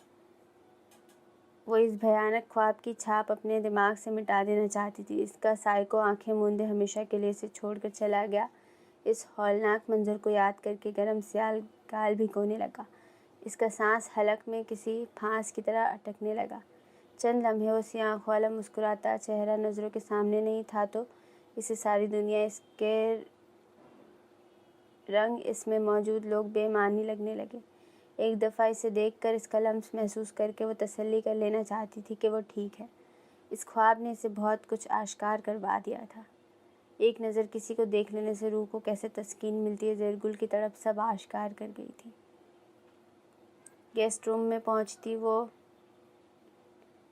وہ اس بھیانک خواب کی چھاپ اپنے دماغ سے مٹا دینا چاہتی تھی۔ اس کا سائیکو آنکھیں موندے ہمیشہ کے لیے اسے چھوڑ کر چلا گیا۔ اس ہولناک منظر کو یاد کر کے گرم سیال گال بھگونے لگا۔ اس کا سانس حلق میں کسی پھانس کی طرح اٹکنے لگا۔ چند لمحے وہ سیاہ آنکھوں والا مسکراتا چہرہ نظروں کے سامنے نہیں تھا تو اسے ساری دنیا، اس کے رنگ، اس میں موجود لوگ بے معنی لگنے لگے۔ ایک دفعہ اسے دیکھ کر، اس کا لمس محسوس کر کے وہ تسلی کر لینا چاہتی تھی کہ وہ ٹھیک ہے۔ اس خواب نے اسے بہت کچھ آشکار کروا دیا تھا۔ ایک نظر کسی کو دیکھ لینے سے روح کو کیسے تسکین ملتی ہے، زرگل کی تڑپ سب آشکار کر گئی تھی۔ گیسٹ روم میں پہنچتی وہ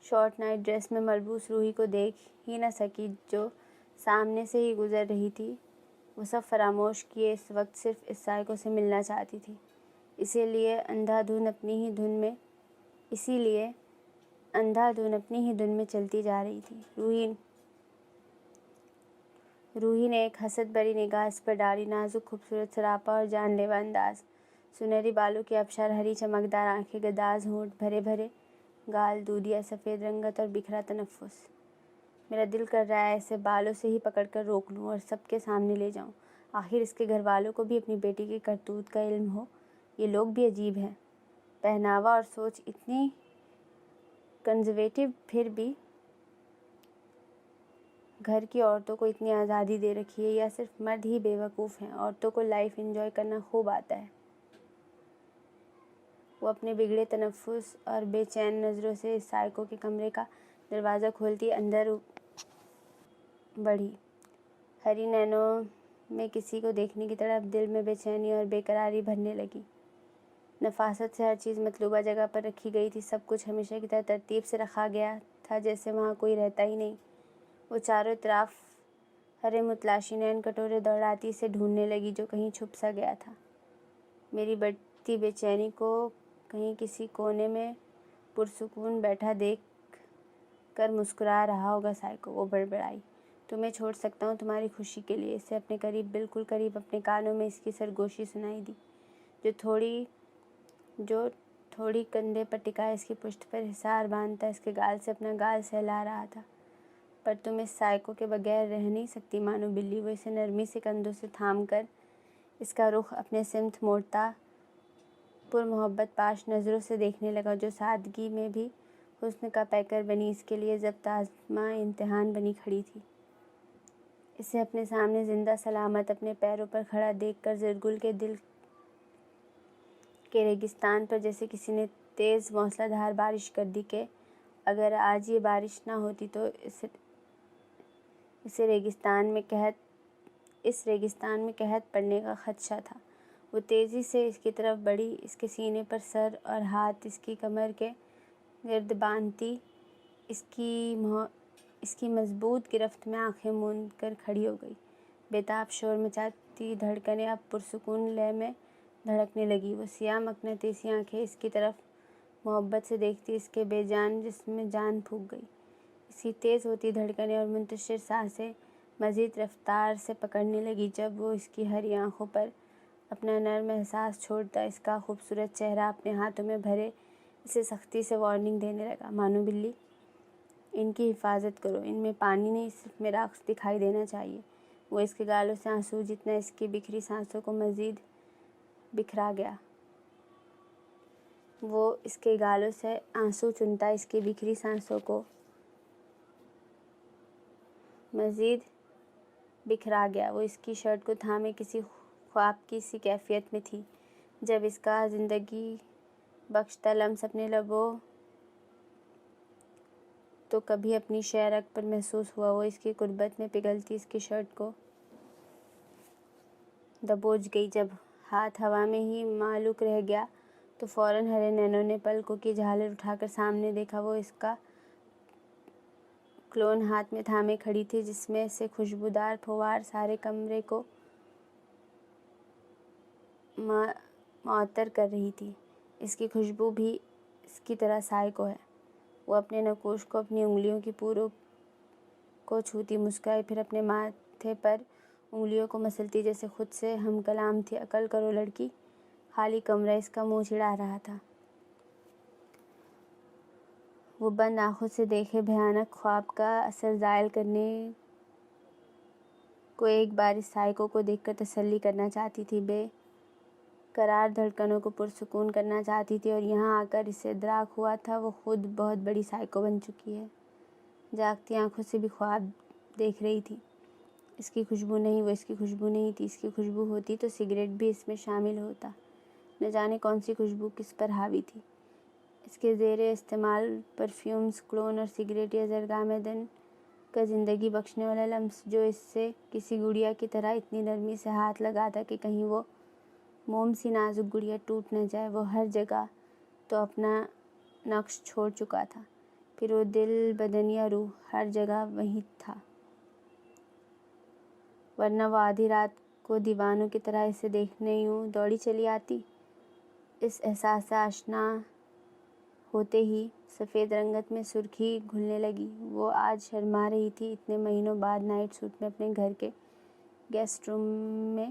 شارٹ نائٹ ڈریس میں ملبوس روحی کو دیکھ ہی نہ سکی جو سامنے سے ہی گزر رہی تھی۔ وہ سب فراموش کیے اس وقت صرف اس سائیکو سے ملنا چاہتی تھی۔ اسی لیے اندھا دھند اپنی ہی دھن میں چلتی جا رہی تھی۔ روحی نے ایک حسد بھری نگاہ اس پر ڈالی۔ نازک، خوبصورت، سراپا اور جان لیوا انداز، سنہری بالوں کی آبشار، ہری چمکدار آنکھیں، گداز ہونٹ، بھرے بھرے گال، دودھیا سفید رنگت اور بکھرا تنفس۔ میرا دل کر رہا ہے اسے بالوں سے ہی پکڑ کر روک لوں اور سب کے سامنے لے جاؤں۔ آخر اس کے گھر والوں کو بھی اپنی بیٹی کی کرتوت کا علم ہو۔ یہ لوگ بھی عجیب ہیں، پہناوا اور سوچ اتنی کنزرویٹو، پھر بھی گھر کی عورتوں کو اتنی آزادی دے رکھی ہے، یا صرف مرد ہی بے وقوف ہیں؟ عورتوں کو لائف انجوائے کرنا خوب آتا ہے۔ وہ اپنے بگڑے تنفس اور بے چین نظروں سے اس سائیکو کے کمرے کا دروازہ کھولتی اندر بڑھی۔ ہری نینو میں کسی کو دیکھنے کی طرف دل میں بے چینی اور بے قراری بھرنے لگی۔ نفاست سے ہر چیز مطلوبہ جگہ پر رکھی گئی تھی، سب کچھ ہمیشہ کی طرح ترتیب سے رکھا گیا تھا جیسے وہاں کوئی رہتا ہی نہیں۔ وہ چاروں طرف ہرے متلاشی نین کٹورے دوڑاتی اسے ڈھونڈنے لگی جو کہیں چھپ سا گیا تھا۔ میری بڑھتی بے چینی کو کہیں کسی کونے میں پرسکون بیٹھا دیکھ کر مسکرا رہا ہوگا سائیکو، وہ بڑبڑائی۔ تمہیں چھوڑ سکتا ہوں تمہاری خوشی کے لیے۔ اسے اپنے قریب، بالکل قریب اپنے کانوں میں اس کی سرگوشی سنائی دی، جو تھوڑی کندھے پر ٹکائے اس کی پشت پر حصار باندھتا اس کے گال سے اپنا گال سہلا رہا تھا۔ پر تم اس سائیکو کے بغیر رہ نہیں سکتی مانو بلی۔ وہ اسے نرمی سے کندھوں سے تھام کر اس کا رخ اپنے سمت موڑتا پر محبت پاش نظروں سے دیکھنے لگا، جو سادگی میں بھی حسن کا پیکر بنی اس کے لیے ضبط آزما امتحان بنی کھڑی تھی۔ اسے اپنے سامنے زندہ سلامت اپنے پیروں پر کھڑا دیکھ کر زرگل کے دل کے ریگستان پر جیسے کسی نے تیز موسلا دھار بارش کر دی کہ اگر آج یہ بارش نہ ہوتی تو اس ریگستان میں قحط پڑنے کا خدشہ تھا۔ وہ تیزی سے اس کی طرف بڑھی، اس کے سینے پر سر اور ہاتھ اس کی کمر کے گرد باندھتی اس کی مضبوط گرفت میں آنکھیں موند کر کھڑی ہو گئی۔ بےتاب شور مچاتی دھڑکنیں اب پرسکون لے میں دھڑکنے لگی۔ وہ سیاہ مقناطیسی آنکھیں اس کی طرف محبت سے دیکھتی اس کے بے جان جسم میں جان پھونک گئی۔ اس کی تیز ہوتی دھڑکنیں اور منتشر سانسیں مزید رفتار سے پکڑنے لگی جب وہ اس کی ہری آنکھوں پر اپنا نرم احساس چھوڑتا اس کا خوبصورت چہرہ اپنے ہاتھوں میں بھرے اسے سختی سے وارننگ دینے لگا، مانو بلی، ان کی حفاظت کرو، ان میں پانی نہیں صرف میرا عکس دکھائی دینا چاہیے۔ وہ اس کے گالوں سے آنسو جتنا اس کی بکھری سانسوں کو مزید بکھرا گیا۔ وہ اس کے گالوں سے آنسو چنتا اس کی بکھری سانسوں کو مزید بکھرا گیا۔ وہ اس کی شرٹ کو تھامے کسی خواب کی سی کیفیت میں تھی جب اس کا زندگی بخشتہ لمس اپنے لبوں تو کبھی اپنی شہ رگ پر محسوس ہوا۔ وہ اس کی قربت میں پگھلتی اس کی شرٹ کو دبوچ گئی۔ جب ہاتھ ہوا میں ہی معلق رہ گیا تو فوراً ہرے نینوں نے پلکوں کی جھالر اٹھا کر سامنے دیکھا۔ وہ اس کا کلون ہاتھ میں تھامے کھڑی تھی جس میں سے خوشبودار پھوار سارے کمرے کو معطر کر رہی تھی۔ اس کی خوشبو بھی اس کی طرح سائیکو ہے۔ وہ اپنے نقوش کو اپنی انگلیوں کی پوروں کو چھوتی مسکرائی، پھر اپنے ماتھے پر انگلیوں کو مسلتی جیسے خود سے ہم کلام تھی۔ عقل کرو لڑکی، خالی کمرہ اس کا منہ چڑھا رہا تھا۔ وہ بند آنکھوں سے دیکھے بھیانک خواب کا اثر زائل کرنے کو ایک بار اس سائیکو کو دیکھ کر تسلی کرنا چاہتی تھی، بے قرار دھڑکنوں کو پرسکون کرنا چاہتی تھی، اور یہاں آ کر اسے ادراک ہوا تھا وہ خود بہت بڑی سائیکو بن چکی ہے، جاگتی آنکھوں سے بھی خواب دیکھ رہی تھی۔ اس کی خوشبو نہیں، وہ اس کی خوشبو نہیں تھی۔ اس کی خوشبو ہوتی تو سگریٹ بھی اس میں شامل ہوتا۔ نہ جانے کون سی خوشبو کس پر حاوی تھی۔ اس کے زیر استعمال پرفیومز، کلون اور سگریٹ، یہ زرگام دن کا زندگی بخشنے والا لمس جو اس سے کسی گڑیا کی طرح اتنی نرمی سے ہاتھ لگاتا کہ کہیں وہ موم سی نازک گڑیا ٹوٹ نہ جائے۔ وہ ہر جگہ تو اپنا نقش چھوڑ چکا تھا، پھر وہ دل، بدن یا روح، ہر جگہ وہیں تھا۔ ورنہ وہ آدھی رات کو دیوانوں کی طرح اسے دیکھنے یوں دوڑی چلی آتی۔ اس احساس سے آشنا ہوتے ہی سفید رنگت میں سرخی گھلنے لگی۔ وہ آج شرما رہی تھی، اتنے مہینوں بعد نائٹ سوٹ میں اپنے گھر کے گیسٹ روم میں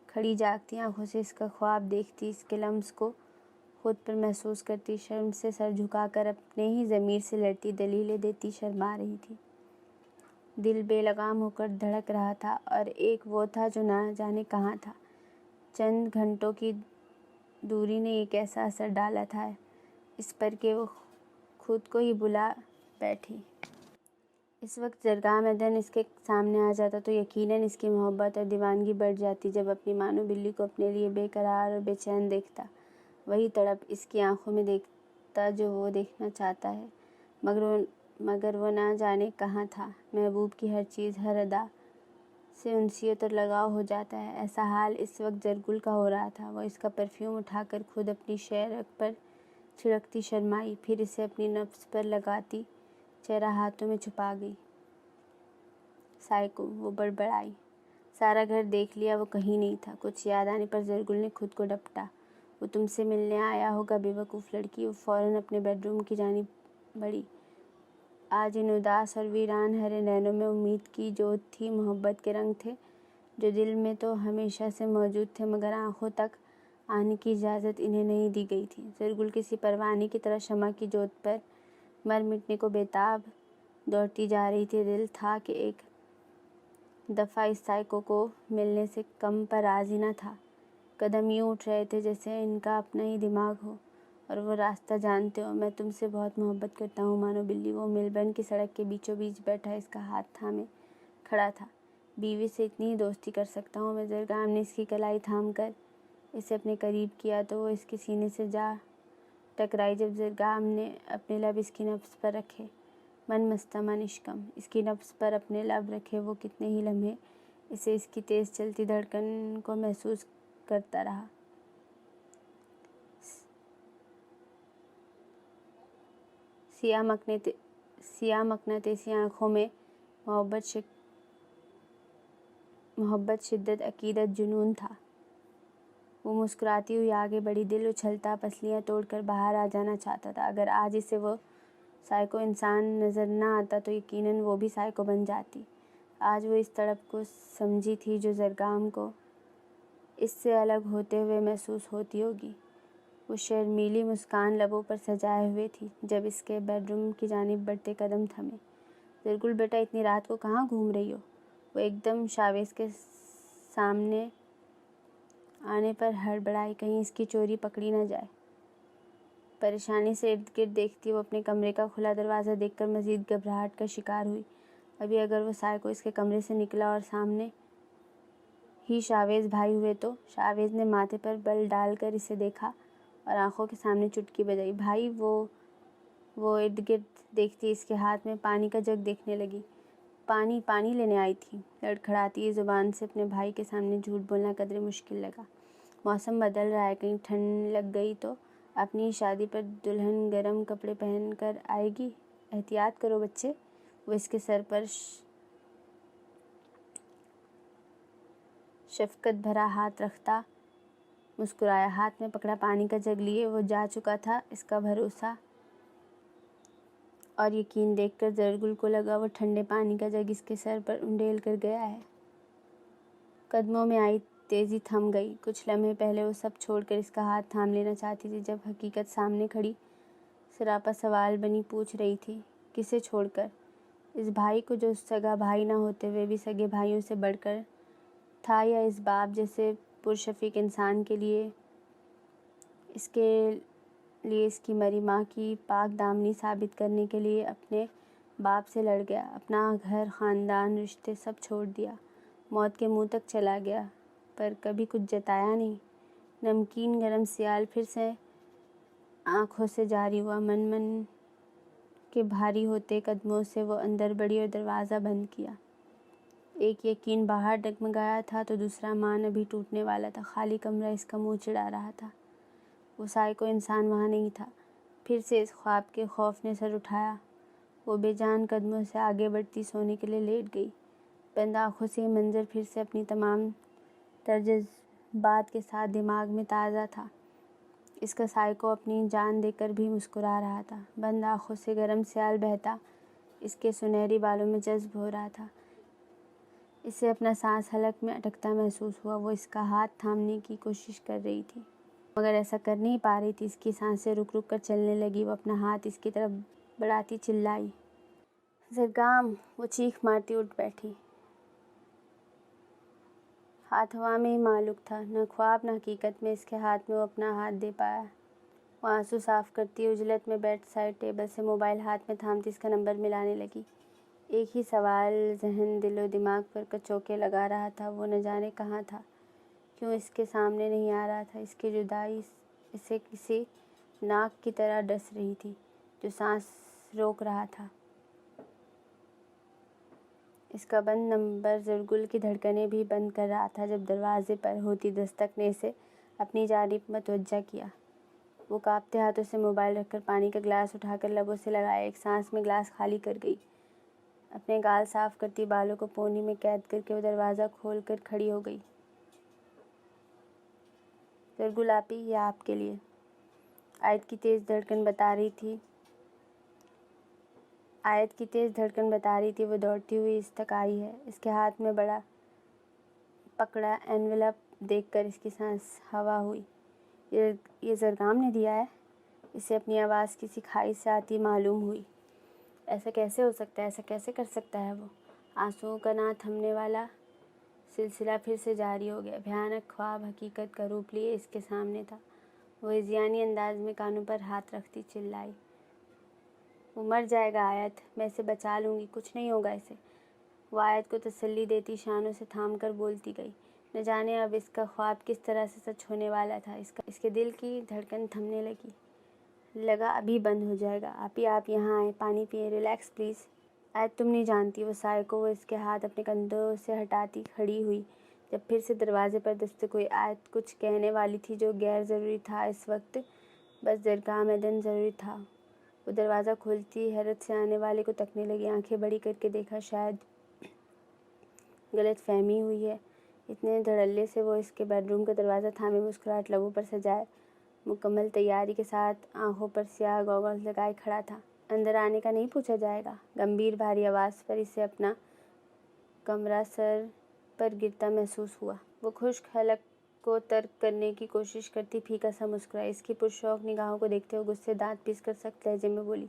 کھڑی، جاگتی آنکھوں سے اس کا خواب دیکھتی، اس کے لمس کو خود پر محسوس کرتی، شرم سے سر جھکا کر اپنے ہی ضمیر سے لڑتی، دلیلیں دیتی شرما رہی تھی۔ دل بے لگام ہو کر دھڑک رہا تھا، اور ایک وہ تھا جو نہ جانے کہاں تھا۔ چند گھنٹوں کی دوری نے یہ کیسا اثر ڈالا تھا اس پر کہ وہ خود کو ہی بھلا بیٹھی۔ اس وقت زرگام دن اس کے سامنے آ جاتا تو یقیناً اس کی محبت اور دیوانگی بڑھ جاتی۔ جب اپنی مانو بلی کو اپنے لیے بے قرار اور بے چین دیکھتا، وہی تڑپ اس کی آنکھوں میں دیکھتا جو وہ دیکھنا چاہتا ہے، مگر وہ نہ جانے کہاں تھا۔ محبوب کی ہر چیز، ہر ادا سے انسیت اور لگاؤ ہو جاتا ہے۔ ایسا حال اس وقت زرگل کا ہو رہا تھا۔ وہ اس کا پرفیوم اٹھا کر خود اپنی شہرک پر چھڑکتی شرمائی، پھر اسے اپنی نفس پر لگاتی چہرہ ہاتھوں میں چھپا گئی۔ سائیکو، وہ بڑبڑائی۔ سارا گھر دیکھ لیا، وہ کہیں نہیں تھا۔ کچھ یاد آنے پر زرگل نے خود کو ڈپٹا۔ وہ تم سے ملنے آیا ہوگا بے وقوف لڑکی۔ وہ فوراً اپنے بیڈ روم کی جانب بڑھی۔ آج ان اداس اور ویران ہرے نینوں میں امید کی جوت تھی، محبت کے رنگ تھے، جو دل میں تو ہمیشہ سے موجود تھے مگر آنکھوں تک آنے کی اجازت انہیں نہیں دی گئی تھی۔ زرگل کسی پروانے کی طرح شمع کی جوت پر مر مٹنے کو بے تاب دوڑتی جا رہی تھی۔ دل تھا کہ ایک دفعہ اس سائیکو کو ملنے سے کم پر راضی نہ تھا۔ قدم یوں اٹھ رہے تھے جیسے ان کا اپنا ہی دماغ ہو اور وہ راستہ جانتے ہو۔ میں تم سے بہت محبت کرتا ہوں مانو بلی۔ وہ میلبرن کی سڑک کے بیچوں بیچ بیٹھا اس کا ہاتھ تھامے کھڑا تھا۔ بیوی سے اتنی ہی دوستی کر سکتا ہوں میں۔ زرگام نے اس کی کلائی تھام کر اسے اپنے قریب کیا تو وہ اس کے سینے سے جا ٹکرائی۔ جب زرگام نے اپنے لب اس کی نفس پر رکھے، من مستہ من عشقم، اس کی نفس پر اپنے لب رکھے، وہ کتنے ہی لمحے اسے اس کی تیز چلتی دھڑکن کو محسوس کرتا رہا۔ سیاہ مقناطیسی آنکھوں میں محبت، شدت، عقیدت، جنون تھا۔ وہ مسکراتی ہوئی آگے بڑھی، دل اچھلتا، پسلیاں توڑ کر باہر آ جانا چاہتا تھا۔ اگر آج اسے وہ سائیکو انسان نظر نہ آتا تو یقیناً وہ بھی سائیکو بن جاتی۔ آج وہ اس تڑپ کو سمجھی تھی جو زرگام کو اس سے الگ ہوتے ہوئے محسوس ہوتی ہوگی۔ وہ شرمیلی مسکان لبوں پر سجائے ہوئے تھی جب اس کے بیڈ روم کی جانب بڑھتے قدم تھمے۔ زرگل بیٹا، اتنی رات کو کہاں گھوم رہی ہو؟ وہ ایک دم شاویز کے سامنے آنے پر ہڑبڑائی، کہیں اس کی چوری پکڑی نہ جائے۔ پریشانی سے ارد گرد دیکھتی وہ اپنے کمرے کا کھلا دروازہ دیکھ کر مزید گھبراہٹ کا شکار ہوئی۔ ابھی اگر وہ سائیکو اس کے کمرے سے نکلا اور سامنے ہی شاویز بھائی ہوئے تو؟ شاویز نے ماتھے پر بل ڈال کر اسے دیکھا اور آنکھوں کے سامنے چٹکی بجائی۔ بھائی؟ وہ ارد گرد دیکھتی اس کے ہاتھ میں پانی کا جگ دیکھنے لگی۔ پانی لینے آئی تھی۔ لڑکھڑاتی زبان سے اپنے بھائی کے سامنے جھوٹ بولنا قدرے مشکل لگا۔ موسم بدل رہا ہے، کہیں ٹھنڈ لگ گئی تو اپنی شادی پر دلہن گرم کپڑے پہن کر آئے گی، احتیاط کرو بچے۔ وہ اس کے سر پر شفقت بھرا ہاتھ رکھتا مسکرایا۔ ہاتھ میں پکڑا پانی کا جگ لیے وہ جا چکا تھا۔ اس کا بھروسہ اور یقین دیکھ کر زرگل کو لگا وہ ٹھنڈے پانی کا جگ اس کے سر پر انڈیل کر گیا ہے۔ قدموں میں آئی تیزی تھم گئی۔ کچھ لمحے پہلے وہ سب چھوڑ کر اس کا ہاتھ تھام لینا چاہتی تھی، جب حقیقت سامنے کھڑی سراپا سوال بنی پوچھ رہی تھی، کسے چھوڑ کر؟ اس بھائی کو جو سگا بھائی نہ ہوتے ہوئے بھی سگے بھائیوں سے بڑھ کر تھا، یا اس باپ جیسے پرشفیق انسان کے لیے اس کی مری ماں کی پاک دامنی ثابت کرنے کے لیے اپنے باپ سے لڑ گیا، اپنا گھر، خاندان، رشتے سب چھوڑ دیا، موت کے منہ تک چلا گیا، پر کبھی کچھ جتایا نہیں۔ نمکین گرم سیال پھر سے آنکھوں سے جاری ہوا۔ من کے بھاری ہوتے قدموں سے وہ اندر بڑھی اور دروازہ بند کیا۔ ایک یقین باہر ڈگمگایا تھا تو دوسرا مان ابھی ٹوٹنے والا تھا۔ خالی کمرہ اس کا منہ چڑھا رہا تھا۔ وہ سائیکو انسان وہاں نہیں تھا۔ پھر سے اس خواب کے خوف نے سر اٹھایا۔ وہ بے جان قدموں سے آگے بڑھتی سونے کے لیے لیٹ گئی۔ بند آنکھوں سے یہ منظر پھر سے اپنی تمام تر جذبات کے ساتھ دماغ میں تازہ تھا۔ اس کا سائیکو اپنی جان دے کر بھی مسکرا رہا تھا۔ بند آنکھوں سے گرم سیال بہتا اس کے سنہری بالوں میں جذب ہو رہا تھا۔ اسے اپنا سانس حلق میں اٹکتا محسوس ہوا۔ وہ اس کا ہاتھ تھامنے کی کوشش کر رہی تھی مگر ایسا کر نہیں پا رہی تھی۔ اس کی سانسیں رک رک کر چلنے لگی۔ وہ اپنا ہاتھ اس کی طرف بڑھاتی چلائی، زرگام! وہ چیخ مارتی اٹھ بیٹھی۔ ہاتھ ہوا میں ہی معلق تھا، نہ خواب نہ حقیقت میں اس کے ہاتھ میں وہ اپنا ہاتھ دے پایا۔ وہ آنسو صاف کرتی عجلت میں بیڈ سائڈ ٹیبل سے موبائل ہاتھ میں تھامتی اس کا نمبر ملانے لگی۔ ایک ہی سوال ذہن، دل و دماغ پر کچوکے لگا رہا تھا، وہ نہ جانے کہاں تھا، کیوں اس کے سامنے نہیں آ رہا تھا۔ اس کی جدائی اسے کسی ناک کی طرح ڈس رہی تھی جو سانس روک رہا تھا۔ اس کا بند نمبر زرگل کی دھڑکنیں بھی بند کر رہا تھا جب دروازے پر ہوتی دستک نے اسے اپنی جانب متوجہ کیا۔ وہ کانپتے ہاتھوں سے موبائل رکھ کر پانی کا گلاس اٹھا کر لبوں سے لگایا، ایک سانس میں گلاس خالی کر گئی۔ اپنے گال صاف کرتی بالوں کو پونی میں قید کر کے وہ دروازہ کھول کر کھڑی ہو گئی۔ زرگل آپی، یہ آپ کے لیے۔ آیت کی تیز دھڑکن بتا رہی تھی وہ دوڑتی ہوئی اس تک آئی ہے۔ اس کے ہاتھ میں بڑا پکڑا اینولپ دیکھ کر اس کی سانس ہوا ہوئی۔ یہ زرگام نے دیا ہے؟ اسے اپنی آواز کسی کھائی سے آتی معلوم ہوئی۔ ایسا کیسے ہو سکتا ہے؟ ایسا کیسے کر سکتا ہے وہ؟ آنسوؤں کا نہ تھمنے والا سلسلہ پھر سے جاری ہو گیا۔ بھیانک خواب حقیقت کا روپ لیے اس کے سامنے تھا۔ وہ ہذیانی انداز میں کانوں پر ہاتھ رکھتی چلائی، وہ مر جائے گا آیت، میں اسے بچا لوں گی، کچھ نہیں ہوگا اسے۔ وہ آیت کو تسلی دیتی شانوں سے تھام کر بولتی گئی۔ نہ جانے اب اس کا خواب کس طرح سے سچ ہونے والا تھا۔ اس کے دل کی دھڑکن تھمنے لگا ابھی بند ہو جائے گا۔ آپی، آپ یہاں آئیں، پانی پئیں، ریلیکس پلیز۔ آیت، تم نہیں جانتی وہ سائیکو۔ وہ اس کے ہاتھ اپنے کندھوں سے ہٹاتی کھڑی ہوئی جب پھر سے دروازے پر دستک ہوئی۔ آیت کچھ کہنے والی تھی جو غیر ضروری تھا اس وقت، بس زرگام ایدن ضروری تھا۔ وہ دروازہ کھولتی حیرت سے آنے والے کو تکنے لگی، آنکھیں بڑی کر کے دیکھا شاید غلط فہمی ہوئی ہے۔ اتنے دھڑلے سے وہ اس کے بیڈ روم کا دروازہ تھامے مسکراہٹ لبوں پر سجائے مکمل تیاری کے ساتھ آنکھوں پر سیاہ گوگلز لگائے کھڑا تھا۔ اندر آنے کا نہیں پوچھا جائے گا؟ گمبھیر بھاری آواز پر اسے اپنا کمرہ سر پر گرتا محسوس ہوا۔ وہ خشک حلق کو ترک کرنے کی کوشش کرتی پھیکا سا مسکرائی۔ اس کی پرشوق نگاہوں کو دیکھتے ہوئے غصے دانت پیس کر سخت لہجے میں بولی،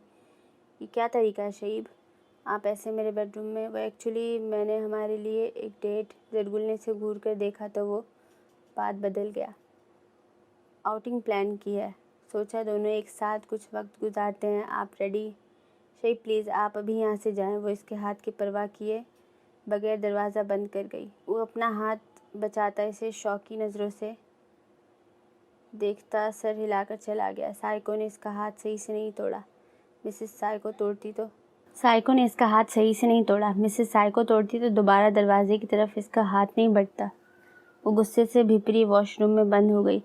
یہ کیا طریقہ ہے شعیب، آپ ایسے میرے بیڈ روم میں؟ وہ ایکچولی میں نے ہمارے لیے ایک ڈیٹ۔ زرگل نے اسے گھور کر دیکھا تو وہ بات بدل گیا۔ آؤٹنگ پلان کی ہے، سوچا دونوں ایک ساتھ کچھ وقت گزارتے ہیں۔ آپ ریڈی؟ شعیب پلیز آپ ابھی یہاں سے جائیں۔ وہ اس کے ہاتھ کی پرواہ کیے بغیر دروازہ بند کر گئی۔ وہ اپنا ہاتھ بچاتا اسے شوقی نظروں سے دیکھتا سر ہلا کر چلا گیا۔ سائیکو نے اس کا ہاتھ صحیح سے نہیں توڑا، مسز سائیکو توڑتی تو دوبارہ دروازے کی طرف اس کا ہاتھ نہیں بڑھتا۔ وہ غصے سے بھیپری واش روم میں بند ہو گئی۔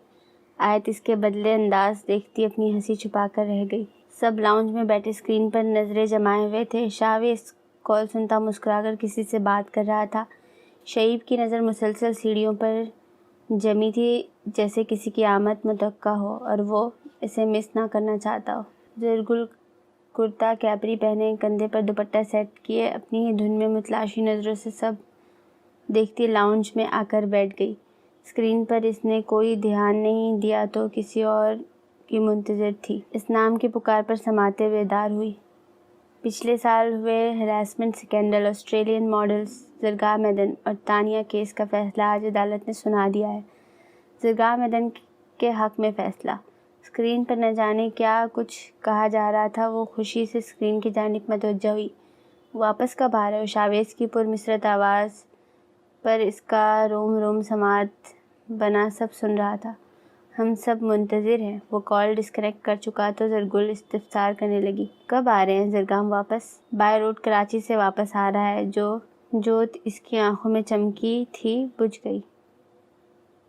آیت اس کے بدلے انداز دیکھتی اپنی ہنسی چھپا کر رہ گئی۔ سب لاؤنج میں بیٹھے اسکرین پر نظریں جمائے ہوئے تھے۔ شاویز کال سنتا مسکرا کر کسی سے بات کر رہا تھا۔ شعیب کی نظر مسلسل سیڑھیوں پر جمی تھی جیسے کسی کی آمد متوقع ہو اور وہ اسے مس نہ کرنا چاہتا ہو۔ زرگل کرتا کیپری پہنے کندھے پر دوپٹہ سیٹ کیے اپنی ہی دھن میں متلاشی نظروں سے سب دیکھتی لاؤنج میں آ کر بیٹھ گئی۔ اسکرین پر اس نے کوئی دھیان نہیں دیا تو کسی اور کی منتظر تھی۔ اس نام کی پکار پر سماتے ہوئے بیدار ہوئی۔ پچھلے سال ہوئے ہراسمنٹ اسکینڈل، آسٹریلین ماڈلز زرگام ایدن اور تانیہ کیس کا فیصلہ آج عدالت نے سنا دیا ہے۔ زرگام ایدن کے حق میں فیصلہ۔ اسکرین پر نہ جانے کیا کچھ کہا جا رہا تھا۔ وہ خوشی سے اسکرین کی جانب متوجہ ہوئی۔ واپس کب آ رہے ہو؟ شاویز کی پرمسرت آواز پر اس کا روم روم سماعت بنا سب سن رہا تھا۔ ہم سب منتظر ہیں۔ وہ کال ڈسکنیکٹ کر چکا تو زرگل استفسار کرنے لگی، کب آ رہے ہیں زرگام واپس؟ بائی روڈ کراچی سے واپس آ رہا ہے۔ جو جوت اس کی آنکھوں میں چمکی تھی بجھ گئی۔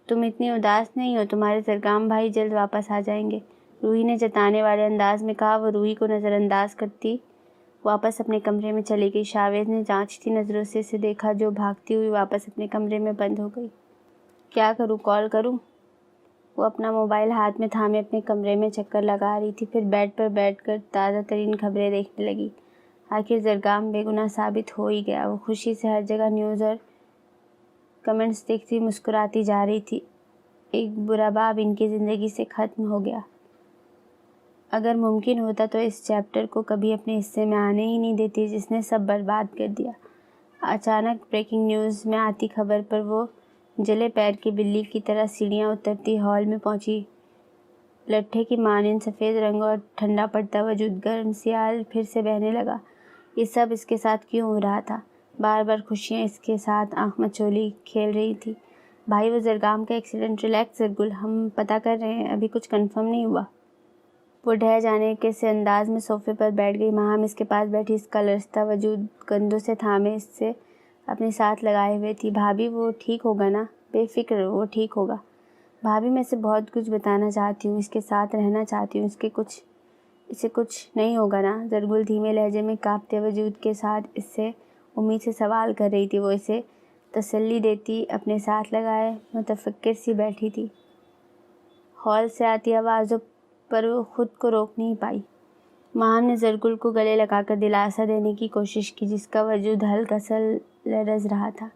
تم اتنی اداس نہیں ہو، تمہارے زرگام بھائی جلد واپس آ جائیں گے، روحی نے جتانے والے انداز میں کہا۔ وہ روحی کو نظر انداز کرتی واپس اپنے کمرے میں چلی گئی۔ شاویز نے جانچتی نظروں سے اسے دیکھا جو بھاگتی ہوئی واپس اپنے کمرے میں بند ہو گئی۔ کیا کروں، کال کروں؟ وہ اپنا موبائل ہاتھ میں تھامے اپنے کمرے میں چکر لگا رہی تھی، پھر بیڈ پر بیٹھ کر تازہ ترین خبریں دیکھنے لگی۔ آخر زرگام بے گناہ ثابت ہو ہی گیا۔ وہ خوشی سے ہر جگہ نیوز اور کمنٹس دیکھتی مسکراتی جا رہی تھی۔ ایک برا باب ان کی زندگی سے ختم ہو گیا۔ اگر ممکن ہوتا تو اس چیپٹر کو کبھی اپنے حصے میں آنے ہی نہیں دیتی جس نے سب برباد کر دیا۔ اچانک بریکنگ نیوز میں آتی خبر پر وہ جلے پیر کی بلی کی طرح سیڑھیاں اترتی ہال میں پہنچی۔ لٹھے کی مانند سفید رنگ اور ٹھنڈا پڑتا وجود، گرم سیال پھر سے بہنے لگا۔ یہ سب اس کے ساتھ کیوں ہو رہا تھا؟ بار بار خوشیاں اس کے ساتھ آنکھ مچولی کھیل رہی تھی۔ بھائی وہ زرگام کا ایکسیڈنٹ، ریلیکس زرگل، ہم پتہ کر رہے ہیں، ابھی کچھ کنفرم نہیں ہوا۔ وہ ڈھہ جانے کے سے انداز میں صوفے پر بیٹھ گئی۔ ماہم اس کے پاس بیٹھی، اس کا لرزتا وجود کندھوں سے تھامے اس سے اپنے ساتھ لگائے ہوئے تھی۔ بھابھی وہ ٹھیک ہوگا نا؟ بے فکر رہو، وہ ٹھیک ہوگا۔ بھابھی میں اسے بہت کچھ بتانا چاہتی ہوں، اس کے ساتھ رہنا چاہتی ہوں، اسے کچھ نہیں ہوگا نا؟ زرگل دھیمے لہجے میں کانپتے وجود کے ساتھ اس سے امید سے سوال کر رہی تھی۔ وہ اسے تسلی دیتی اپنے ساتھ لگائے متفکر سی بیٹھی تھی۔ ہال سے آتی آوازوں پر وہ خود کو روک نہیں پائی۔ ماہم نے زرگل کو گلے لگا کر دلاسا دینے کی کوشش کی، جس کا وجود ہلکا سا لرز رہا تھا۔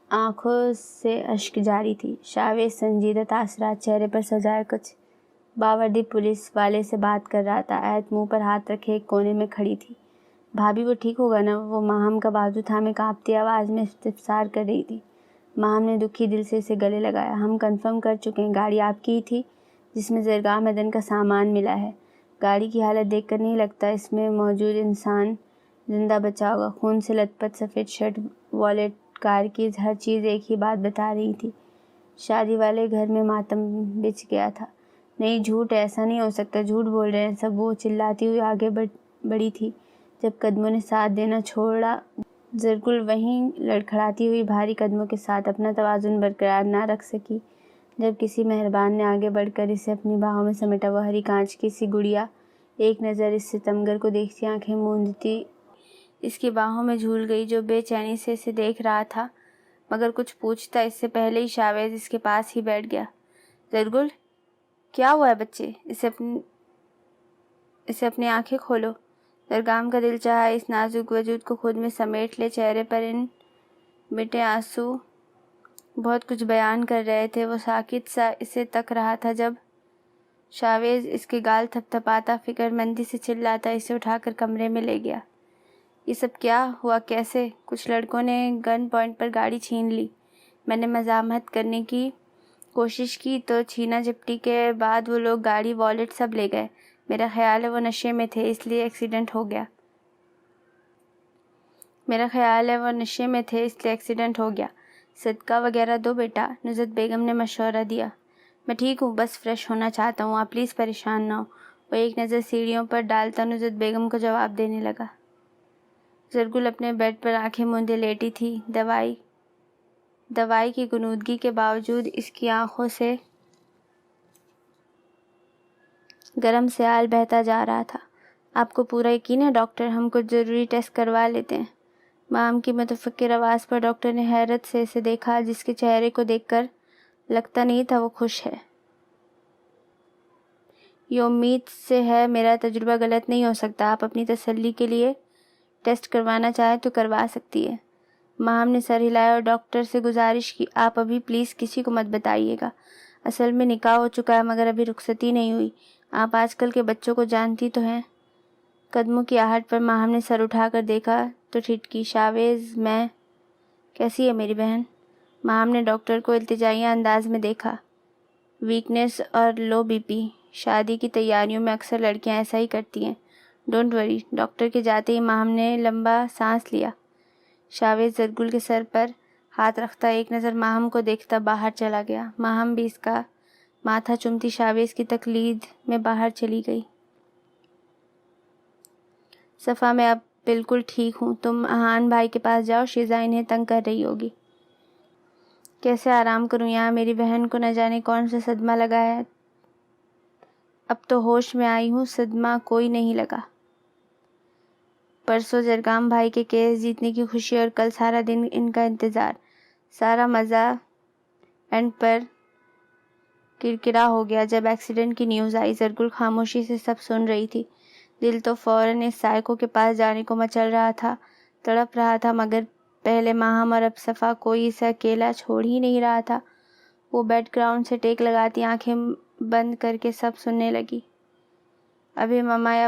آنکھوں سے اشک جاری تھی۔ شاویز سنجیدہ تاثرات چہرے پر سجائے کچھ باوردی پولیس والے سے بات کر رہا تھا۔ ایت منہ پر ہاتھ رکھے ایک کونے میں کھڑی تھی۔ بھابھی وہ ٹھیک ہوگا نا؟ وہ ماہم کا بازو تھامے کانپتی آواز میں استفسار کر رہی تھی۔ ماہم نے دکھی دل سے اسے گلے لگایا۔ ہم کنفرم کر چکے ہیں، گاڑی آپ کی ہی تھی جس میں زرگاہ مدن کا سامان ملا ہے۔ گاڑی کی حالت دیکھ کر نہیں لگتا اس میں موجود انسان زندہ بچا ہوگا۔ خون سے لت پت سفید شرٹ، والیٹ، کار کیز، ہر چیز ایک ہی بات بتا رہی تھی۔ شادی والے گھر میں ماتم بچھ گیا تھا۔ نہیں، جھوٹ، ایسا نہیں ہو سکتا، جھوٹ بول رہے ہیں سب، وہ چلاتی ہوئی آگے بڑھی تھی۔ جب قدموں نے ساتھ دینا چھوڑا، زرگل وہیں لڑکھڑاتی ہوئی بھاری قدموں کے ساتھ اپنا توازن برقرار نہ رکھ سکی۔ جب کسی مہربان نے آگے بڑھ کر اسے اپنی باہوں میں سمیٹا، وہ ہری کانچ کی سی گڑیا ایک نظر اس ستمگر کو دیکھتی آنکھیں موندتی اس کی باہوں میں جھول گئی، جو بے چینی سے اسے دیکھ رہا تھا مگر کچھ پوچھتا اس سے پہلے ہی شاویز اس کے پاس ہی بیٹھ گیا۔ زرگل، کیا ہوا ہے بچے؟ اسے اپنی آنکھیں کھولو۔ زرگام کا دل چاہا اس نازک وجود کو خود میں سمیٹ لے۔ چہرے پر ان مٹے آنسو بہت کچھ بیان کر رہے تھے۔ وہ ساکت سا اسے تک رہا تھا جب شاویز اس کے گال تھپ تھپاتا، فکر مندی سے چلاتا اسے اٹھا کر کمرے میں لے گیا۔ یہ سب کیا ہوا؟ کیسے؟ کچھ لڑکوں نے گن پوائنٹ پر گاڑی چھین لی۔ میں نے مزاحمت کرنے کی کوشش کی تو چھینا جھپٹی کے بعد وہ لوگ گاڑی، والیٹ سب لے گئے۔ میرا خیال ہے وہ نشے میں تھے اس لیے ایکسیڈنٹ ہو گیا۔ صدقہ وغیرہ دو بیٹا، نصرت بیگم نے مشورہ دیا۔ میں ٹھیک ہوں، بس فریش ہونا چاہتا ہوں، آپ پلیز پریشان نہ ہو۔ وہ ایک نظر سیڑھیوں پر ڈالتا نصرت بیگم کو جواب دینے لگا۔ زرگل اپنے بیڈ پر آنکھیں موندے لیٹی تھی۔ دوائی کی غنودگی کے باوجود اس کی آنکھوں سے گرم سیال بہتا جا رہا تھا۔ آپ کو پورا یقین ہے ڈاکٹر؟ ہم کچھ ضروری ٹیسٹ کروا لیتے ہیں۔ مام کی متفکر آواز پر ڈاکٹر نے حیرت سے اسے دیکھا، جس کے چہرے کو دیکھ کر لگتا نہیں تھا وہ خوش ہے۔ یہ امید سے ہے میرا تجربہ غلط نہیں ہو سکتا، آپ اپنی تسلی کے لیے ٹیسٹ کروانا چاہیں تو کروا سکتی ہے۔ مام نے سر ہلایا اور ڈاکٹر سے گزارش کی، آپ ابھی پلیز کسی کو مت بتائیے گا۔ اصل میں نکاح ہو چکا ہے مگر ابھی رخصتی نہیں ہوئی۔ آپ آج کل کے بچوں کو جانتی تو ہیں۔ قدموں کی آہٹ پر ماہم نے سر اٹھا کر دیکھا تو ٹھٹکی۔ شاویز، میں کیسی ہے میری بہن؟ ماہم نے ڈاکٹر کو التجائیہ انداز میں دیکھا۔ ویکنیس اور لو بی پی، شادی کی تیاریوں میں اکثر لڑکیاں ایسا ہی کرتی ہیں۔ Don't worry. ڈاکٹر کے جاتے ہی ماہم نے لمبا سانس لیا۔ شاویز زرگل کے سر پر ہاتھ رکھتا ایک نظر ماہم کو دیکھتا باہر چلا گیا۔ ماہم بھی اس کا ماتھا چومتی شاویز کی تقلید میں باہر چلی گئی۔ صفا، میں اب بالکل ٹھیک ہوں، تم احان بھائی کے پاس جاؤ، شیزا انہیں تنگ کر رہی ہوگی۔ کیسے آرام کروں یہاں؟ میری بہن کو نہ جانے کون سا صدمہ لگا ہے۔ اب تو ہوش میں آئی ہوں، صدمہ کوئی نہیں لگا۔ پرسوں زرگام بھائی کے کیس جیتنے کی خوشی اور کل سارا دن ان کا انتظار، سارا مزہ اینڈ پر کرکرا ہو گیا جب ایکسیڈنٹ کی نیوز آئی۔ زرگل خاموشی سے سب سن رہی تھی۔ دل تو فوراً اس سائیکو کے پاس جانے کو مچل رہا تھا، تڑپ رہا تھا، مگر پہلے ماہم اور اب صفا، کوئی اسے اکیلا چھوڑ ہی نہیں رہا تھا۔ وہ بیک گراؤنڈ سے ٹیک لگاتی آنکھیں بند کر کے سب سننے لگی۔ ابھی ماما،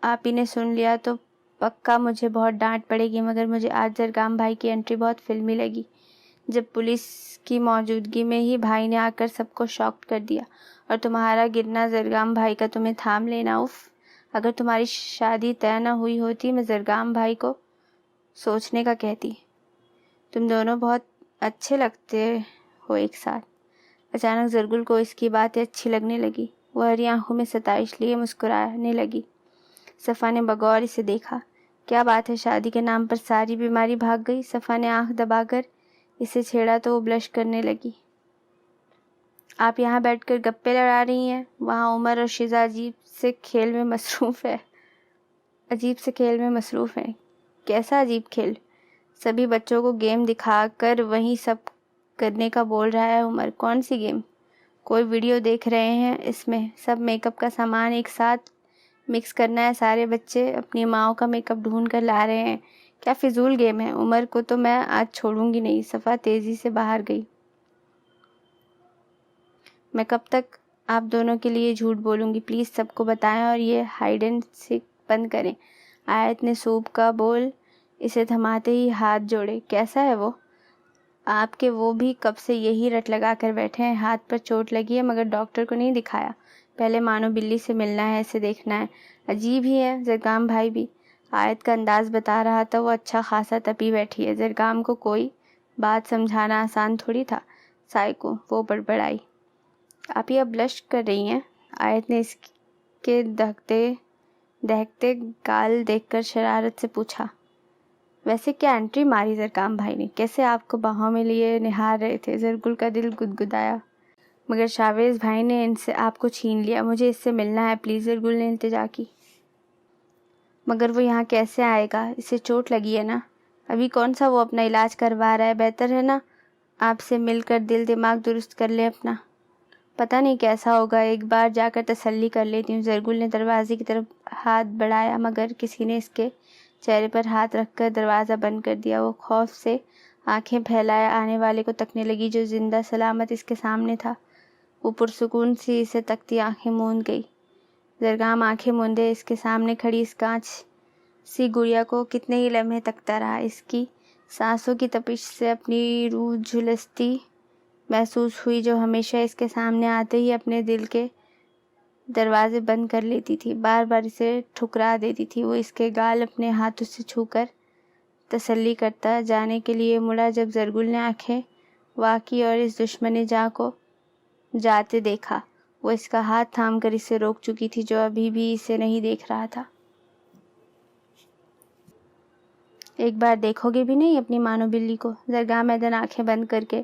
آپ ہی نے سن لیا تو پکا مجھے بہت ڈانٹ پڑے گی، مگر مجھے آج زرگام بھائی کی انٹری بہت فلمی لگی۔ جب پولیس کی موجودگی میں ہی بھائی نے آ کر سب کو شاکڈ کر دیا، اور تمہارا گرنا زرگام بھائی کا تمہیں تھام لینا، اف! اگر تمہاری شادی طے نہ ہوئی ہوتی میں زرگام بھائی کو سوچنے کا کہتی۔ تم دونوں بہت اچھے لگتے ہو ایک ساتھ۔ اچانک زرگل کو اس کی باتیں اچھی لگنے لگی۔ وہ ہری آنکھوں میں ستائش لیے مسکرانے لگی۔ صفا نے بغور اسے دیکھا۔ کیا بات ہے، شادی کے نام پر ساری بیماری بھاگ گئی؟ صفا نے آنکھ دبا کر اسے چھیڑا تو وہ بلش کرنے لگی۔ آپ یہاں بیٹھ کر گپے لڑا رہی ہیں، وہاں عمر اور شیزا عجیب سے کھیل میں مصروف ہیں۔ کیسا عجیب کھیل؟ سبھی بچوں کو گیم دکھا کر وہیں سب کرنے کا بول رہا ہے عمر۔ کون سی گیم؟ کوئی ویڈیو دیکھ رہے ہیں، اس میں سب میک اپ کا سامان ایک ساتھ مکس کرنا ہے، سارے بچے اپنی ماؤں کا میک اپ ڈھونڈ کر لا رہے ہیں۔ کیا فضول گیم ہے؟ عمر کو تو میں آج چھوڑوں گی نہیں۔ صفا تیزی سے باہر گئی۔ میں کب تک آپ دونوں کے لیے جھوٹ بولوں گی؟ پلیز سب کو بتائیں اور یہ ہائیڈ اینڈ سیک بند کریں۔ آیت نے سوپ کا بول اسے تھماتے ہی ہاتھ جوڑے۔ کیسا ہے وہ؟ آپ کے وہ بھی کب سے یہی رٹ لگا کر بیٹھے ہیں۔ ہاتھ پر چوٹ لگی ہے مگر ڈاکٹر کو نہیں دکھایا؟ پہلے مانو بلی سے ملنا ہے، اسے دیکھنا ہے۔ عجیب ہی ہے، زرگام بھائی بھی۔ آیت کا انداز بتا رہا تھا، وہ اچھا خاصا تپی بیٹھی ہے۔ زرگام کو کوئی بات سمجھانا آسان تھوڑی تھا۔ سائیکو، وہ بڑبڑائی۔ آپ یہ اب بلش کر رہی ہیں؟ آیت نے اس کے دہکتے گال دیکھ کر شرارت سے پوچھا۔ ویسے کیا انٹری ماری زرگام بھائی نے؟ کیسے آپ کو باہوں میں لیے نہار رہے تھے؟ زرگل کا دل گدگدایا۔ مگر شاویز بھائی نے ان سے آپ کو چھین لیا۔ مجھے اس سے ملنا ہے پلیز، زرگل نے التجا کی۔ مگر وہ یہاں کیسے آئے گا؟ اسے چوٹ لگی ہے نا؟ ابھی کون سا وہ اپنا علاج کروا رہا ہے؟ بہتر ہے نا آپ سے مل کر دل دماغ درست کر لے اپنا۔ پتہ نہیں کیسا ہوگا، ایک بار جا کر تسلی کر لیتی ہوں۔ زرگل نے دروازے کی طرف ہاتھ بڑھایا مگر کسی نے اس کے چہرے پر ہاتھ رکھ کر دروازہ بند کر دیا۔ وہ خوف سے آنکھیں پھیلائے آنے والے کو تکنے لگی جو زندہ سلامت اس کے سامنے تھا۔ وہ پرسکون سی اسے تکتی آنکھیں موند گئی۔ زرگام آنکھیں موندے اس کے سامنے کھڑی اس کانچ سی گڑیا کو کتنے ہی لمحے تکتا رہا۔ اس کی سانسوں کی تپش سے اپنی روح جھلستی محسوس ہوئی جو ہمیشہ اس کے سامنے آتے ہی اپنے دل کے دروازے بند کر لیتی تھی، بار بار اسے ٹھکرا دیتی تھی۔ وہ اس کے گال اپنے ہاتھوں سے چھو کر تسلی کرتا جانے کے لیے مڑا جب زرگل نے آنکھیں واقعی اور اس دشمن جاں کو جاتے دیکھا۔ وہ اس کا ہاتھ تھام کر اسے روک چکی تھی جو ابھی بھی اسے نہیں دیکھ رہا تھا۔ ایک بار دیکھو گے بھی نہیں اپنی مانو بلی کو؟ زرگام میدن آنکھیں بند کر کے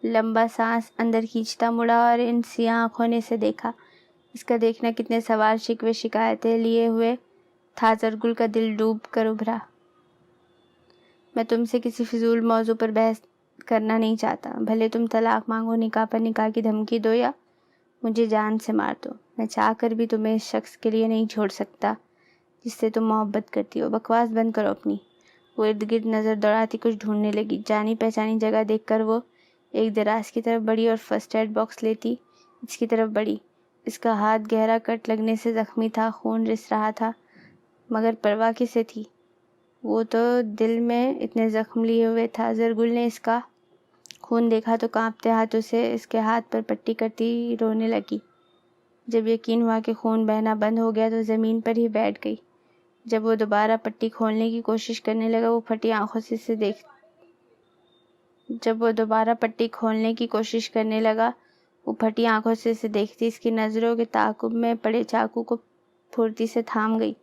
لمبا سانس اندر کھینچتا مڑا اور ان سیاہ آنکھوں نے اسے دیکھا۔ اس کا دیکھنا کتنے سوال شکوے شکایتیں لیے ہوئے تھا۔ زرگل کا دل ڈوب کر ابھرا۔ میں تم سے کسی فضول موضوع پر بحث کرنا نہیں چاہتا، بھلے تم طلاق مانگو، نکاح پر نکاح کی دھمکی دو یا مجھے جان سے مار دو، میں چاہ کر بھی تمہیں اس شخص کے لیے نہیں چھوڑ سکتا جس سے تم محبت کرتی ہو۔ بکواس بند کرو اپنی۔ وہ ارد گرد نظر دوڑاتی کچھ ڈھونڈنے لگی۔ جانی پہچانی جگہ دیکھ کر وہ ایک دراز کی طرف بڑھی اور فرسٹ ایڈ باکس لیتی اس کی طرف بڑھی۔ اس کا ہاتھ گہرا کٹ لگنے سے زخمی تھا، خون رس رہا تھا مگر پرواہ کسے تھی؟ وہ تو دل میں اتنے زخم لیے ہوئے تھا۔ زرگل نے اس کا خون دیکھا تو کانپتے ہاتھوں سے اس کے ہاتھ پر پٹی کرتی رونے لگی۔ جب یقین ہوا کہ خون بہنا بند ہو گیا تو زمین پر ہی بیٹھ گئی۔ جب وہ دوبارہ پٹی کھولنے کی کوشش کرنے لگا وہ پھٹی آنکھوں سے اسے دیکھتی اس کی نظروں کے تعاقب میں پڑے چاقو کو پھرتی سے تھام گئی۔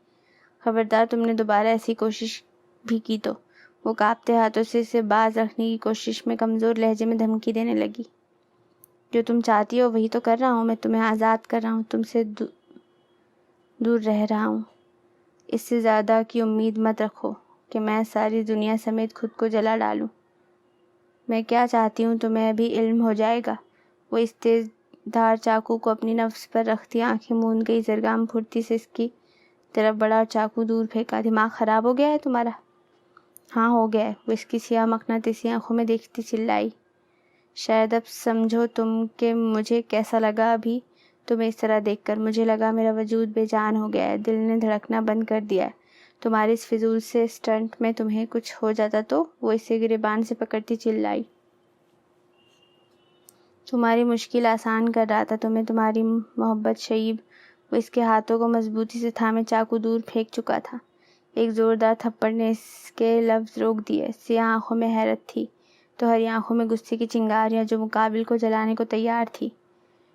خبردار تم نے دوبارہ ایسی کوشش بھی کی تو؟ وہ کانپتے ہاتھوں سے اسے باز رکھنے کی کوشش میں کمزور لہجے میں دھمکی دینے لگی۔ جو تم چاہتی ہو وہی تو کر رہا ہوں، میں تمہیں آزاد کر رہا ہوں، تم سے دور رہ رہا ہوں۔ اس سے زیادہ کی امید مت رکھو کہ میں ساری دنیا سمیت خود کو جلا ڈالوں۔ میں کیا چاہتی ہوں تمہیں ابھی علم ہو جائے گا۔ وہ اس تیز دھار چاقو کو اپنی نفس پر رکھتی آنکھیں موند گئی۔ زرگام پھرتی سے اس کی طرف بڑھا اور چاقو دور پھینکا۔ دماغ خراب ہو گیا ہے تمہارا؟ ہاں ہو گیا ہے، وہ اس کی سیاہ مقناطیسی آنکھوں میں دیکھتی چلائی۔ شاید اب سمجھو تم کہ مجھے کیسا لگا ابھی تمہیں اس طرح دیکھ کر۔ مجھے لگا میرا وجود بے جان ہو گیا ہے، دل نے دھڑکنا بند کر دیا ہے۔ تمہارے اس فضول سے اسٹنٹ میں تمہیں کچھ ہو جاتا تو؟ وہ اسے گریبان سے پکڑتی چلائی۔ تمہاری مشکل آسان کر رہا تھا تمہیں تمہاری محبت شعیب۔ وہ اس کے ہاتھوں کو مضبوطی سے تھامے چاقو دور پھینک چکا تھا۔ ایک زوردار تھپڑ نے اس کے لفظ روک دیے۔ سیاہ آنکھوں میں حیرت تھی تو ہری آنکھوں میں غصے کی چنگاریاں جو مقابل کو جلانے کو تیار تھی۔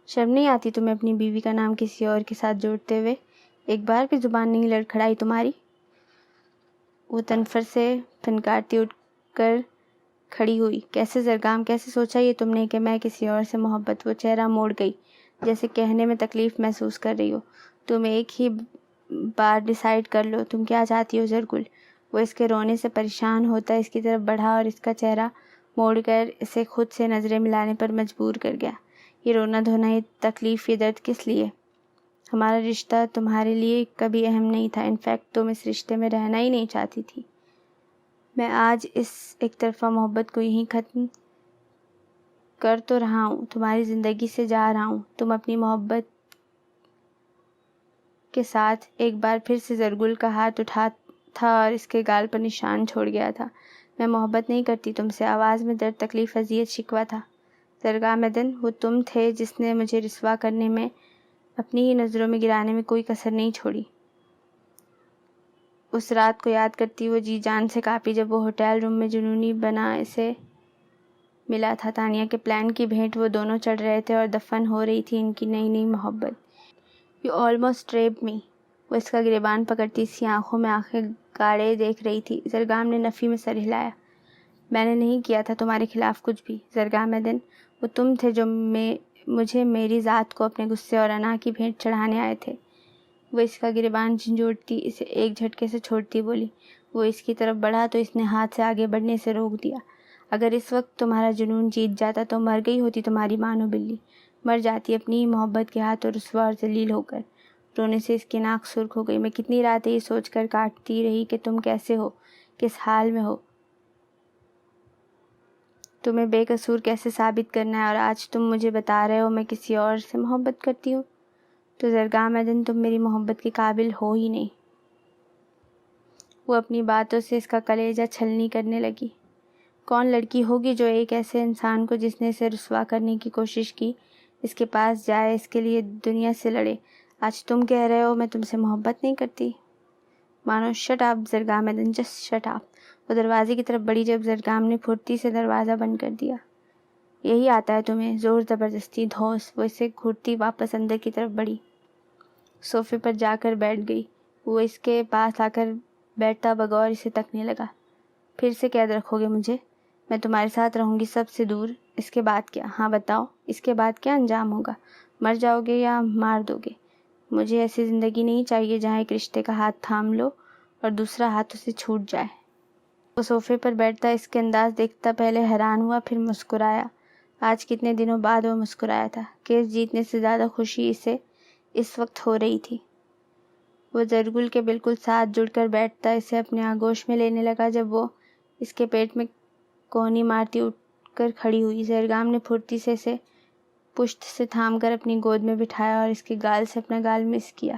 شرم نہیں آتی تمہیں اپنی بیوی کا نام کسی اور کے ساتھ جوڑتے ہوئے؟ ایک بار بھی زبان نہیں لڑکھڑائی تمہاری؟ وہ تنفر سے پھنکارتی اٹھ کر کھڑی ہوئی. کیسے زرگام، کیسے سوچا یہ تم نے کہ میں کسی اور سے محبت؟ وہ چہرہ موڑ گئی جیسے کہنے میں تکلیف محسوس کر رہی ہو. تم ایک ہی بار ڈیسائیڈ کر لو تم کیا چاہتی ہو زرگل. وہ اس کے رونے سے پریشان ہوتا اس کی طرف بڑھا اور اس کا چہرہ موڑ کر اسے خود سے نظریں ملانے پر مجبور کر گیا. یہ رونا دھونا، یہ تکلیف، یہ درد کس لیے؟ ہمارا رشتہ تمہارے لیے کبھی اہم نہیں تھا. انفیکٹ تم اس رشتے میں رہنا ہی نہیں چاہتی تھی. میں آج اس ایک طرفہ محبت کو یہیں ختم کر تو رہا ہوں، تمہاری زندگی سے جا رہا ہوں. تم اپنی محبت کے ساتھ ایک بار پھر سے زرگل کا ہاتھ اٹھا تھا اور اس کے گال پر نشان چھوڑ گیا تھا. میں محبت نہیں کرتی تم سے. آواز میں درد، تکلیف، اذیت، شکوہ تھا. زرگا مدن، وہ تم تھے جس نے مجھے رسوا کرنے میں، اپنی ہی نظروں میں گرانے میں کوئی کسر نہیں چھوڑی. اس رات کو یاد کرتی وہ جی جان سے کانپی جب وہ ہوٹل روم میں جنونی بنا اسے ملا تھا. تانیہ کے پلان کی بھینٹ وہ دونوں چڑھ رہے تھے اور دفن ہو رہی تھی ان کی نئی نئی محبت. یو آلموسٹ ریپڈ می. وہ اس کا گریبان پکڑتی سی آنکھوں میں آنکھیں گاڑے دیکھ رہی تھی. زرگام نے نفی میں سر ہلایا. میں نے نہیں کیا تھا تمہارے خلاف کچھ بھی زرگا مدن. وہ تم تھے جو مجھے، میری ذات کو اپنے غصے اور انا کی بھینٹ چڑھانے آئے تھے. وہ اس کا گریبان جھنجھوڑتی اسے ایک جھٹکے سے چھوڑتی بولی. وہ اس کی طرف بڑھا تو اس نے ہاتھ سے آگے بڑھنے سے روک دیا. اگر اس وقت تمہارا جنون جیت جاتا تو مر گئی ہوتی تمہاری مانو بلی. مر جاتی اپنی ہی محبت کے ہاتھ اور رسوا اور ذلیل ہو کر. رونے سے اس کی ناک سرخ ہو گئی. میں کتنی راتیں یہ سوچ کر کاٹتی رہی کہ تم کیسے ہو، کس حال میں ہو، تمہیں بے قصور کیسے ثابت کرنا ہے، اور آج تم مجھے بتا رہے ہو میں کسی اور سے محبت کرتی ہوں. تو زرگا مدن تم میری محبت کے قابل ہو ہی نہیں. وہ اپنی باتوں سے اس کا کلیجہ چھلنی کرنے لگی. کون لڑکی ہوگی جو ایک ایسے انسان کو جس نے اسے رسوا کرنے کی کوشش کی، اس کے پاس جائے، اس کے لیے دنیا سے لڑے. آج تم کہہ رہے ہو میں تم سے محبت نہیں کرتی. مانو شٹ اپ زرگا مدن، جسٹ شٹ اپ. وہ دروازے کی طرف بڑھی جب زرگام نے پھرتی سے دروازہ بند کر دیا. یہی آتا ہے تمہیں، زور زبردستی، دھوس. وہ اسے گھورتی واپس اندر کی طرف بڑھی. صوفے پر جا کر بیٹھ گئی. وہ اس کے پاس آ کر بیٹھتا بغور اسے تکنے لگا. پھر سے قید رکھو گے مجھے؟ میں تمہارے ساتھ رہوں گی سب سے دور. اس کے بعد کیا؟ ہاں بتاؤ، اس کے بعد کیا انجام ہوگا؟ مر جاؤ گے یا مار دو گے؟ مجھے ایسی زندگی نہیں چاہیے جہاں ایک رشتے کا ہاتھ تھام لو اور دوسرا ہاتھ اسے چھوٹ جائے. وہ صوفے پر بیٹھتا اس کے انداز دیکھتا پہلے حیران ہوا، پھر مسکرایا. آج کتنے دنوں بعد وہ مسکرایا تھا. کیس جیتنے سے زیادہ خوشی اسے اس وقت ہو رہی تھی. وہ زرگل کے بالکل ساتھ جڑ کر بیٹھتا اسے اپنے آغوش میں لینے لگا جب وہ اس کے پیٹ میں کونی مارتی اٹھ کر کھڑی ہوئی. زرگام نے پھرتی سے اسے پشت سے تھام کر اپنی گود میں بٹھایا اور اس کے گال سے اپنا گال مس کیا.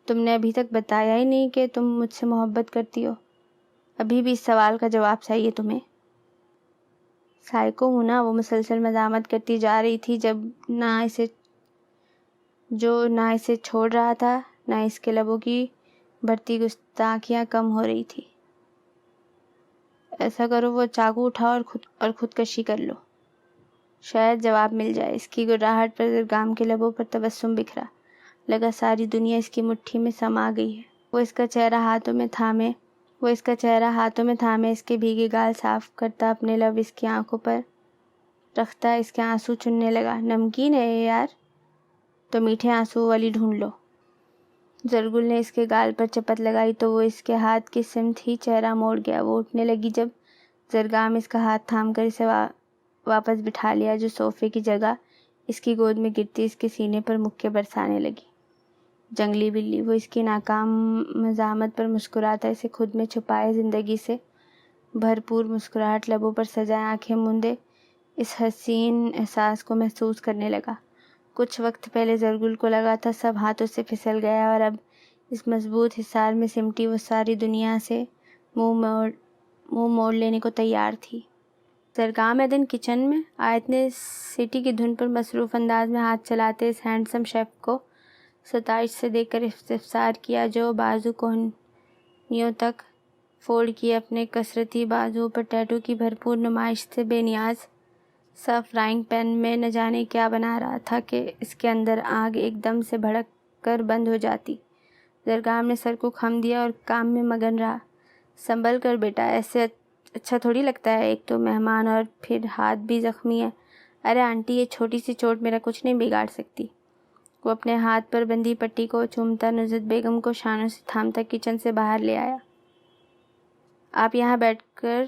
تم نے ابھی تک بتایا ہی نہیں کہ تم مجھ سے محبت کرتی ہو. ابھی بھی اس سوال کا جواب چاہیے تمہیں؟ سائیکو ہوں نا. وہ مسلسل مزاحمت کرتی جا رہی تھی نہ اسے چھوڑ رہا تھا، نہ اس کے لبوں کی بڑھتی گستاخیاں کم ہو رہی تھی. ایسا کرو، وہ چاقو اٹھاؤ اور خودکشی کر لو. شاید جواب مل جائے. اس کی گراہٹ پر زرگام کے لبوں پر تبسم بکھرا. لگا ساری دنیا اس کی مٹھی میں سما گئی ہے. وہ اس کا چہرہ ہاتھوں میں تھامے اس کے بھیگے گال صاف کرتا، اپنے لب اس کی آنکھوں پر رکھتا اس کے آنسو چننے لگا. نمکین ہے یار، تو میٹھے آنسو والی ڈھونڈ لو. زرگل نے اس کے گال پر چپت لگائی تو وہ اس کے ہاتھ کی سمت ہی چہرہ موڑ گیا. وہ اٹھنے لگی جب زرگام اس کا ہاتھ تھام کر اسے واپس بٹھا لیا جو صوفے کی جگہ اس کی گود میں گرتی اس کے سینے پر مکے برسانے لگی. جنگلی بلی. وہ اس کی ناکام مزاحمت پر مسکراتا اسے خود میں چھپائے زندگی سے بھرپور مسکراہٹ لبوں پر سجائے آنکھیں موندے اس حسین احساس کو محسوس کرنے لگا. کچھ وقت پہلے زرگل کو لگا تھا سب ہاتھوں سے پھسل گیا، اور اب اس مضبوط حصار میں سمٹی وہ ساری دنیا سے منہ موڑ لینے کو تیار تھی. زرگا مدن کچن میں آیت نے سیٹی کی دھن پر مصروف انداز میں ہاتھ چلاتے اس ہینڈسم شیف کو ستائش سے دیکھ کر استفسار کیا جو بازو کوہنیوں تک فولڈ کیے اپنے کثرتی بازوؤں پر ٹیٹو کی بھرپور نمائش سے بے نیاز سا فرائنگ پین میں نہ جانے کیا بنا رہا تھا کہ اس کے اندر آگ ایک دم سے بھڑک کر بند ہو جاتی. زرگام نے سر کو خم دیا اور کام میں مگن رہا۔ سنبھل کر بیٹا، ایسے اچھا تھوڑی لگتا ہے، ایک تو مہمان اور پھر ہاتھ بھی زخمی ہے۔ ارے آنٹی، یہ چھوٹی سی چوٹ میرا کچھ نہیں بگاڑ سکتی۔ وہ اپنے ہاتھ پر بندھی پٹی کو چومتا نصرت بیگم کو شانوں سے تھامتا کچن سے باہر لے آیا۔ آپ یہاں بیٹھ کر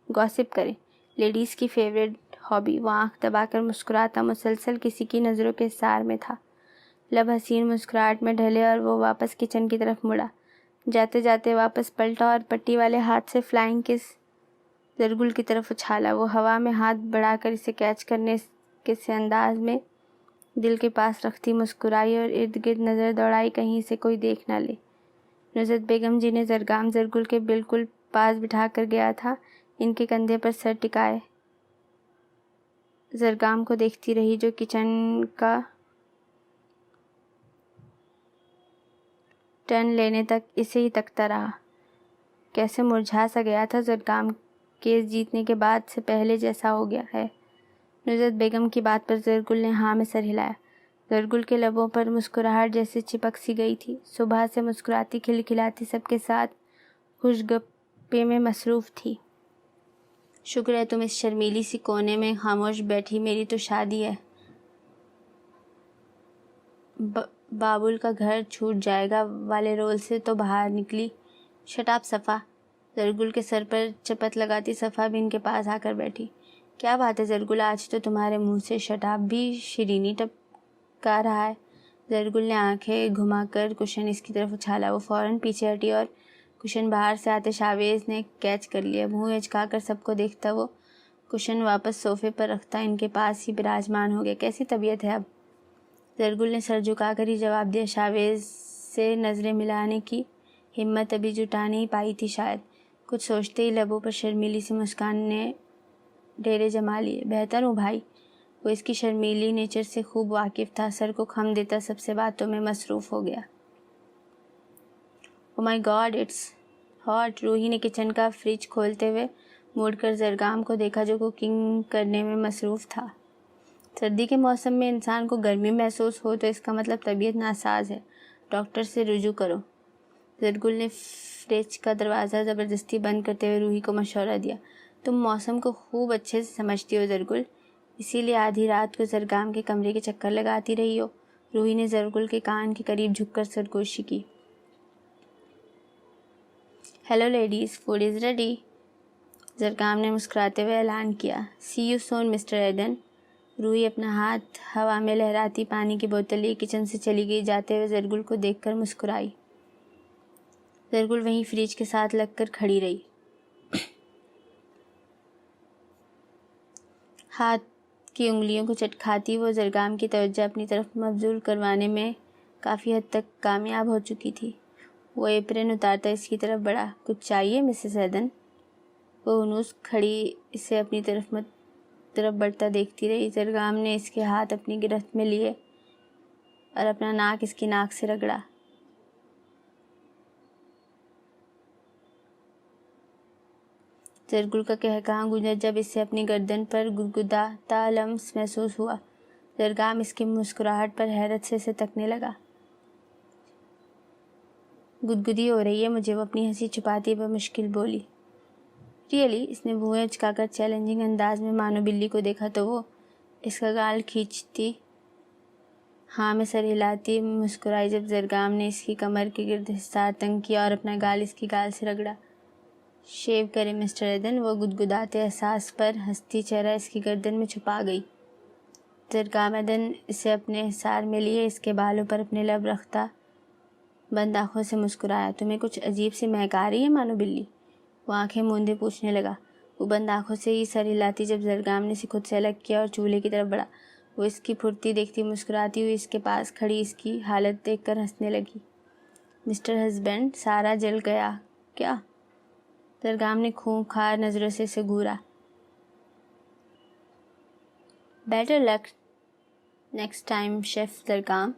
گوسپ کریں، لیڈیز کی فیوریٹ ہابی۔ وہ آنکھ دبا کر مسکراتا مسلسل کسی کی نظروں کے سار میں تھا۔ لب حسین مسکراہٹ میں ڈھلے اور وہ واپس کچن کی طرف مڑا۔ جاتے جاتے واپس پلٹا اور پٹی والے ہاتھ سے فلائنگ کس زرگل کی طرف اچھالا۔ وہ ہوا میں ہاتھ بڑھا کر اسے کیچ کرنے کے سے انداز میں دل کے پاس رکھتی مسکرائی اور ارد گرد نظر دوڑائی، کہیں سے کوئی دیکھ نہ لے۔ نصرت بیگم جنہیں زرگام زرگل کے بالکل پاس بٹھا کر گیا تھا، ان کے کندھے پر سر ٹکائے زرگام کو دیکھتی رہی، جو کچن کا ٹرن لینے تک اسے ہی تکتا رہا۔ کیسے مرجھا سا گیا تھا زرگام، کیس جیتنے کے بعد سے پہلے جیسا ہو گیا ہے۔ نصرت بیگم کی بات پر زرگل نے ہاں میں سر ہلایا۔ زرگل کے لبوں پر مسکراہٹ جیسے چپک سی گئی تھی۔ صبح سے مسکراتی کھلکھلاتی سب کے ساتھ خوش گپے میں مصروف تھی۔ شکر ہے تم اس شرمیلی سی کونے میں خاموش بیٹھی، میری تو شادی ہے۔ بابول کا گھر چھوٹ جائے گا والے رول سے تو باہر نکلی۔ شٹ اپ صفا۔ زرگل کے سر پر چپت لگاتی صفا بھی ان کے پاس آ کر بیٹھی۔ کیا بات ہے زرگل، آج تو تمہارے منہ سے شٹ اپ بھی شیرینی ٹپکا رہا ہے۔ زرگل نے آنکھیں گھما کر کشن اس کی طرف اچھالا۔ وہ فوراً پیچھے ہٹی اور کشن باہر سے آتے شاویز نے کیچ کر لیا۔ منہ اچکا کر سب کو دیکھتا وہ کشن واپس صوفے پر رکھتا ان کے پاس ہی براجمان ہو گیا۔ کیسی طبیعت ہے اب؟ زرگل نے سر جھکا کر ہی جواب دیا۔ شاویز سے نظریں ملانے کی ہمت ابھی جٹا نہیں پائی تھی شاید۔ کچھ سوچتے ہی لبوں پر شرمیلی سی مسکان نے ڈیرے جما لیے۔ بہتر ہوں بھائی۔ وہ اس کی شرمیلی نیچر سے خوب واقف تھا۔ سر کو خم دیتا سب سے باتوں میں مصروف ہو گیا۔ او مائی گاڈ اٹس ہاٹ۔ روحی نے کچن کا فریج کھولتے ہوئے مڑ کر زرگام کو دیکھا جو کوکنگ کرنے میں مصروف تھا۔ سردی کے موسم میں انسان کو گرمی محسوس ہو تو اس کا مطلب طبیعت ناساز ہے، ڈاکٹر سے رجوع کرو۔ زرگل نے فریج کا دروازہ زبردستی بند کرتے ہوئے روحی کو مشورہ دیا۔ تم موسم کو خوب اچھے سے سمجھتی ہو زرگل، اسی لیے آدھی رات کو زرگام کے کمرے کے چکر لگاتی رہی ہو۔ روحی نے زرگل کے کان کے قریب جھک کر سرگوشی کی۔ Hello ladies, food is ready, Zargham نے مسکراتے ہوئے اعلان کیا۔ See you soon mister Aiden. Roohi اپنا ہاتھ ہوا میں لہراتی پانی کی بوتل لیے کچن سے چلی گئی۔ جاتے ہوئے زرگل کو دیکھ کر مسکرائی۔ زرگل وہیں فریج کے ساتھ لگ کر کھڑی رہی۔ ہاتھ کی انگلیوں کو چٹکھاتی وہ زرگام کی توجہ اپنی طرف مبذول کروانے میں کافی حد تک کامیاب ہو چکی تھی۔ وہ ایپرن اتارتا اس کی طرف بڑھا۔ کچھ چاہیے مسز ایڈن؟ وہ ہنوز کھڑی اسے اپنی طرف بڑھتا دیکھتی رہی۔ زرگام نے اس کے ہاتھ اپنی گرفت میں لیے اور اپنا ناک اس کی ناک سے رگڑا۔ زرگل کا قہقہاں گونجا جب اسے اپنی گردن پر گدگداتا لمس محسوس ہوا۔ زرگام اس کی مسکراہٹ پر حیرت سے اسے تکنے لگا۔ گدگدی ہو رہی ہے مجھے، وہ اپنی ہنسی چھپاتی بمشکل بولی۔ ریئلی؟ اس نے بھویں اچکا کر چیلنجنگ انداز میں مانو بلی کو دیکھا تو وہ اس کا گال کھینچتی ہاں میں سر ہلاتی مسکرائی جب زرگام نے اس کی کمر کے گرد حصار تنگ کیا اور اپنا گال اس کی گال سے رگڑا۔ شیو کرے مسٹر ایڈن، وہ گدگداتے احساس پر ہنستی چہرہ اس کی گردن میں چھپا گئی۔ زرگام ایڈن اسے اپنے حصار میں لیے اس کے بالوں پر اپنے لب رکھتا بند آنکھوں سے مسکرایا۔ تمہیں کچھ عجیب سی مہک آ رہی ہے مانو بلی؟ وہ آنکھیں موندے پوچھنے لگا۔ وہ بند آنکھوں سے ہی سر ہلاتی جب زرگام نے اسے خود سے الگ کیا اور چولہے کی طرف بڑھا۔ وہ اس کی پھرتی دیکھتی مسکراتی ہوئی اس کے پاس کھڑی اس کی حالت دیکھ کر ہنسنے لگی۔ مسٹر ہسبینڈ، سارا جل گیا کیا؟ زرگام نے خونخوار نظروں سے اسے گھورا۔ Better luck next time chef زرگام۔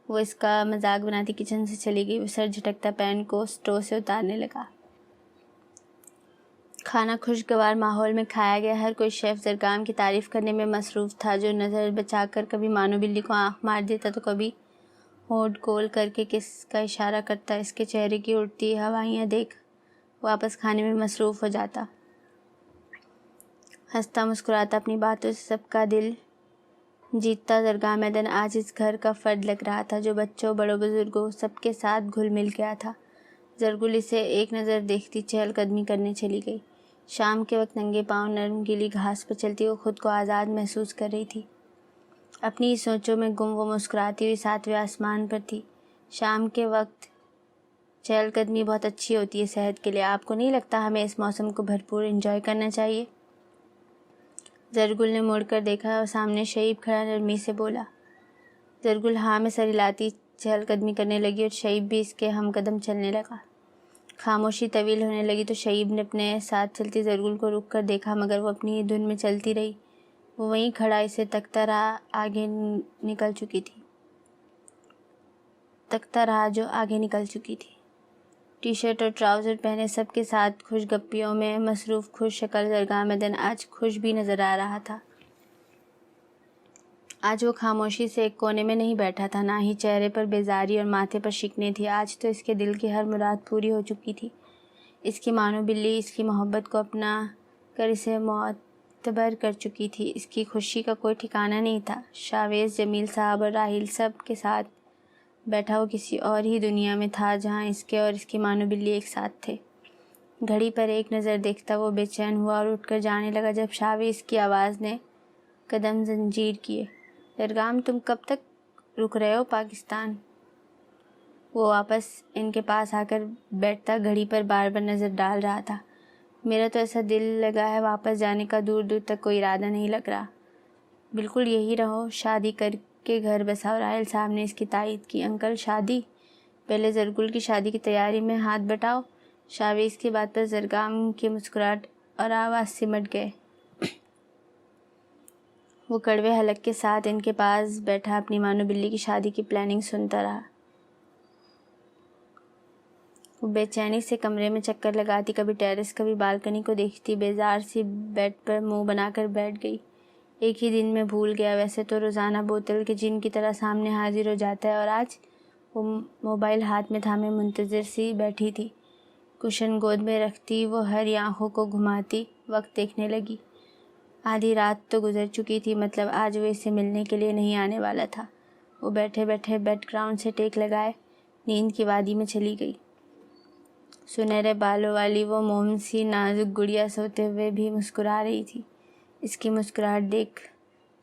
وہ اس کا مذاق بناتی کچن سے چلی گئی۔ وہ سر جھٹکتا پین کو اسٹو سے اتارنے لگا۔ کھانا خوشگوار ماحول میں کھایا گیا۔ ہر کوئی شیف زرگام کی تعریف کرنے میں مصروف تھا، جو نظر بچا کر کبھی مانو بلی کو آنکھ مار دیتا تو کبھی ہونٹ گول کر کے کس کا اشارہ کرتا، اس کے چہرے کی اڑتی ہوائیاں دیکھ واپس کھانے میں مصروف ہو جاتا، ہنستا مسکراتا اپنی باتوں سے سب کا دل جیتتا۔ درگاہ میدن آج اس گھر کا فرد لگ رہا تھا جو بچوں بڑوں بزرگوں سب کے ساتھ گھل مل گیا تھا۔ زرگل اسے ایک نظر دیکھتی چہل قدمی کرنے چلی گئی۔ شام کے وقت ننگے پاؤں نرم گیلی گھاس پر چلتی وہ خود کو آزاد محسوس کر رہی تھی۔ اپنی سوچوں میں گم وہ مسکراتی ہوئی ساتویں آسمان پر تھی۔ شام کے وقت چہل قدمی بہت اچھی ہوتی ہے صحت کے لیے، آپ کو نہیں لگتا ہمیں اس موسم کو بھرپور انجوائے کرنا چاہیے؟ زرگل نے مڑ کر دیکھا اور سامنے شعیب کھڑا نرمی سے بولا۔ زرگل ہاں میں سر ہلاتی چہل قدمی کرنے لگی اور شعیب بھی اس کے ہم قدم چلنے لگا۔ خاموشی طویل ہونے لگی تو شعیب نے اپنے ساتھ چلتی زرگل کو رک کر دیکھا، مگر وہ اپنی دھن میں چلتی رہی۔ وہ وہیں کھڑا اسے تکتا رہا جو آگے نکل چکی تھی۔ ٹی شرٹ اور ٹراؤزر پہنے سب کے ساتھ خوش گپیوں میں مصروف خوش شکل درگاہ میدن آج خوش بھی نظر آ رہا تھا۔ آج وہ خاموشی سے ایک کونے میں نہیں بیٹھا تھا، نہ ہی چہرے پر بیزاری اور ماتھے پر شکنیں تھی۔ آج تو اس کے دل کی ہر مراد پوری ہو چکی تھی۔ اس کی مانو بلی اس کی محبت کو اپنا کر اسے معتبر کر چکی تھی۔ اس کی خوشی کا کوئی ٹھکانہ نہیں تھا۔ شاویز، جمیل صاحب اور راحیل سب کے ساتھ بیٹھا وہ کسی اور ہی دنیا میں تھا جہاں اس کے اور اس کی مانو بلی ایک ساتھ تھے۔ گھڑی پر ایک نظر دیکھتا وہ بے چین ہوا اور اٹھ کر جانے لگا جب شاویز کی آواز نے قدم زنجیر کیے۔ درگام تم کب تک رک رہے ہو پاکستان؟ وہ واپس ان کے پاس آ کر بیٹھتا گھڑی پر بار بار نظر ڈال رہا تھا۔ میرا تو ایسا دل لگا ہے واپس جانے کا دور دور تک کوئی ارادہ نہیں لگ رہا۔ بالکل یہی رہو، شادی کر کے گھر بساؤ۔ راحیل صاحب نے اس کی تائید کی۔ انکل شادی؟ پہلے زرگل کی شادی کی تیاری میں ہاتھ بٹاؤ۔ شاویز کی بات پر زرگام کی مسکراہٹ اور آواز سمٹ گئے۔ وہ کڑوے حلق کے ساتھ ان کے پاس بیٹھا اپنی مانو بلی کی شادی کی پلاننگ سنتا رہا۔ وہ بے چینی سے کمرے میں چکر لگاتی، کبھی ٹیرس کبھی بالکنی کو دیکھتی، بیزار سی بیڈ پر منہ بنا کر بیٹھ گئی۔ ایک ہی دن میں بھول گیا، ویسے تو روزانہ بوتل کے جن کی طرح سامنے حاضر ہو جاتا ہے، اور آج وہ موبائل ہاتھ میں تھامے منتظر سی بیٹھی تھی۔ کشن گود میں رکھتی وہ ہری آنکھوں کو گھماتی وقت دیکھنے لگی۔ آدھی رات تو گزر چکی تھی، مطلب آج وہ اسے ملنے کے لیے نہیں آنے والا تھا۔ وہ بیٹھے بیٹھے بیک گراؤنڈ سے ٹیک لگائے نیند کی وادی میں چلی گئی۔ سنہرے بالوں والی وہ موم سی نازک گڑیا سوتے ہوئے بھی مسکرا رہی تھی۔ اس کی مسکراہٹ دیکھ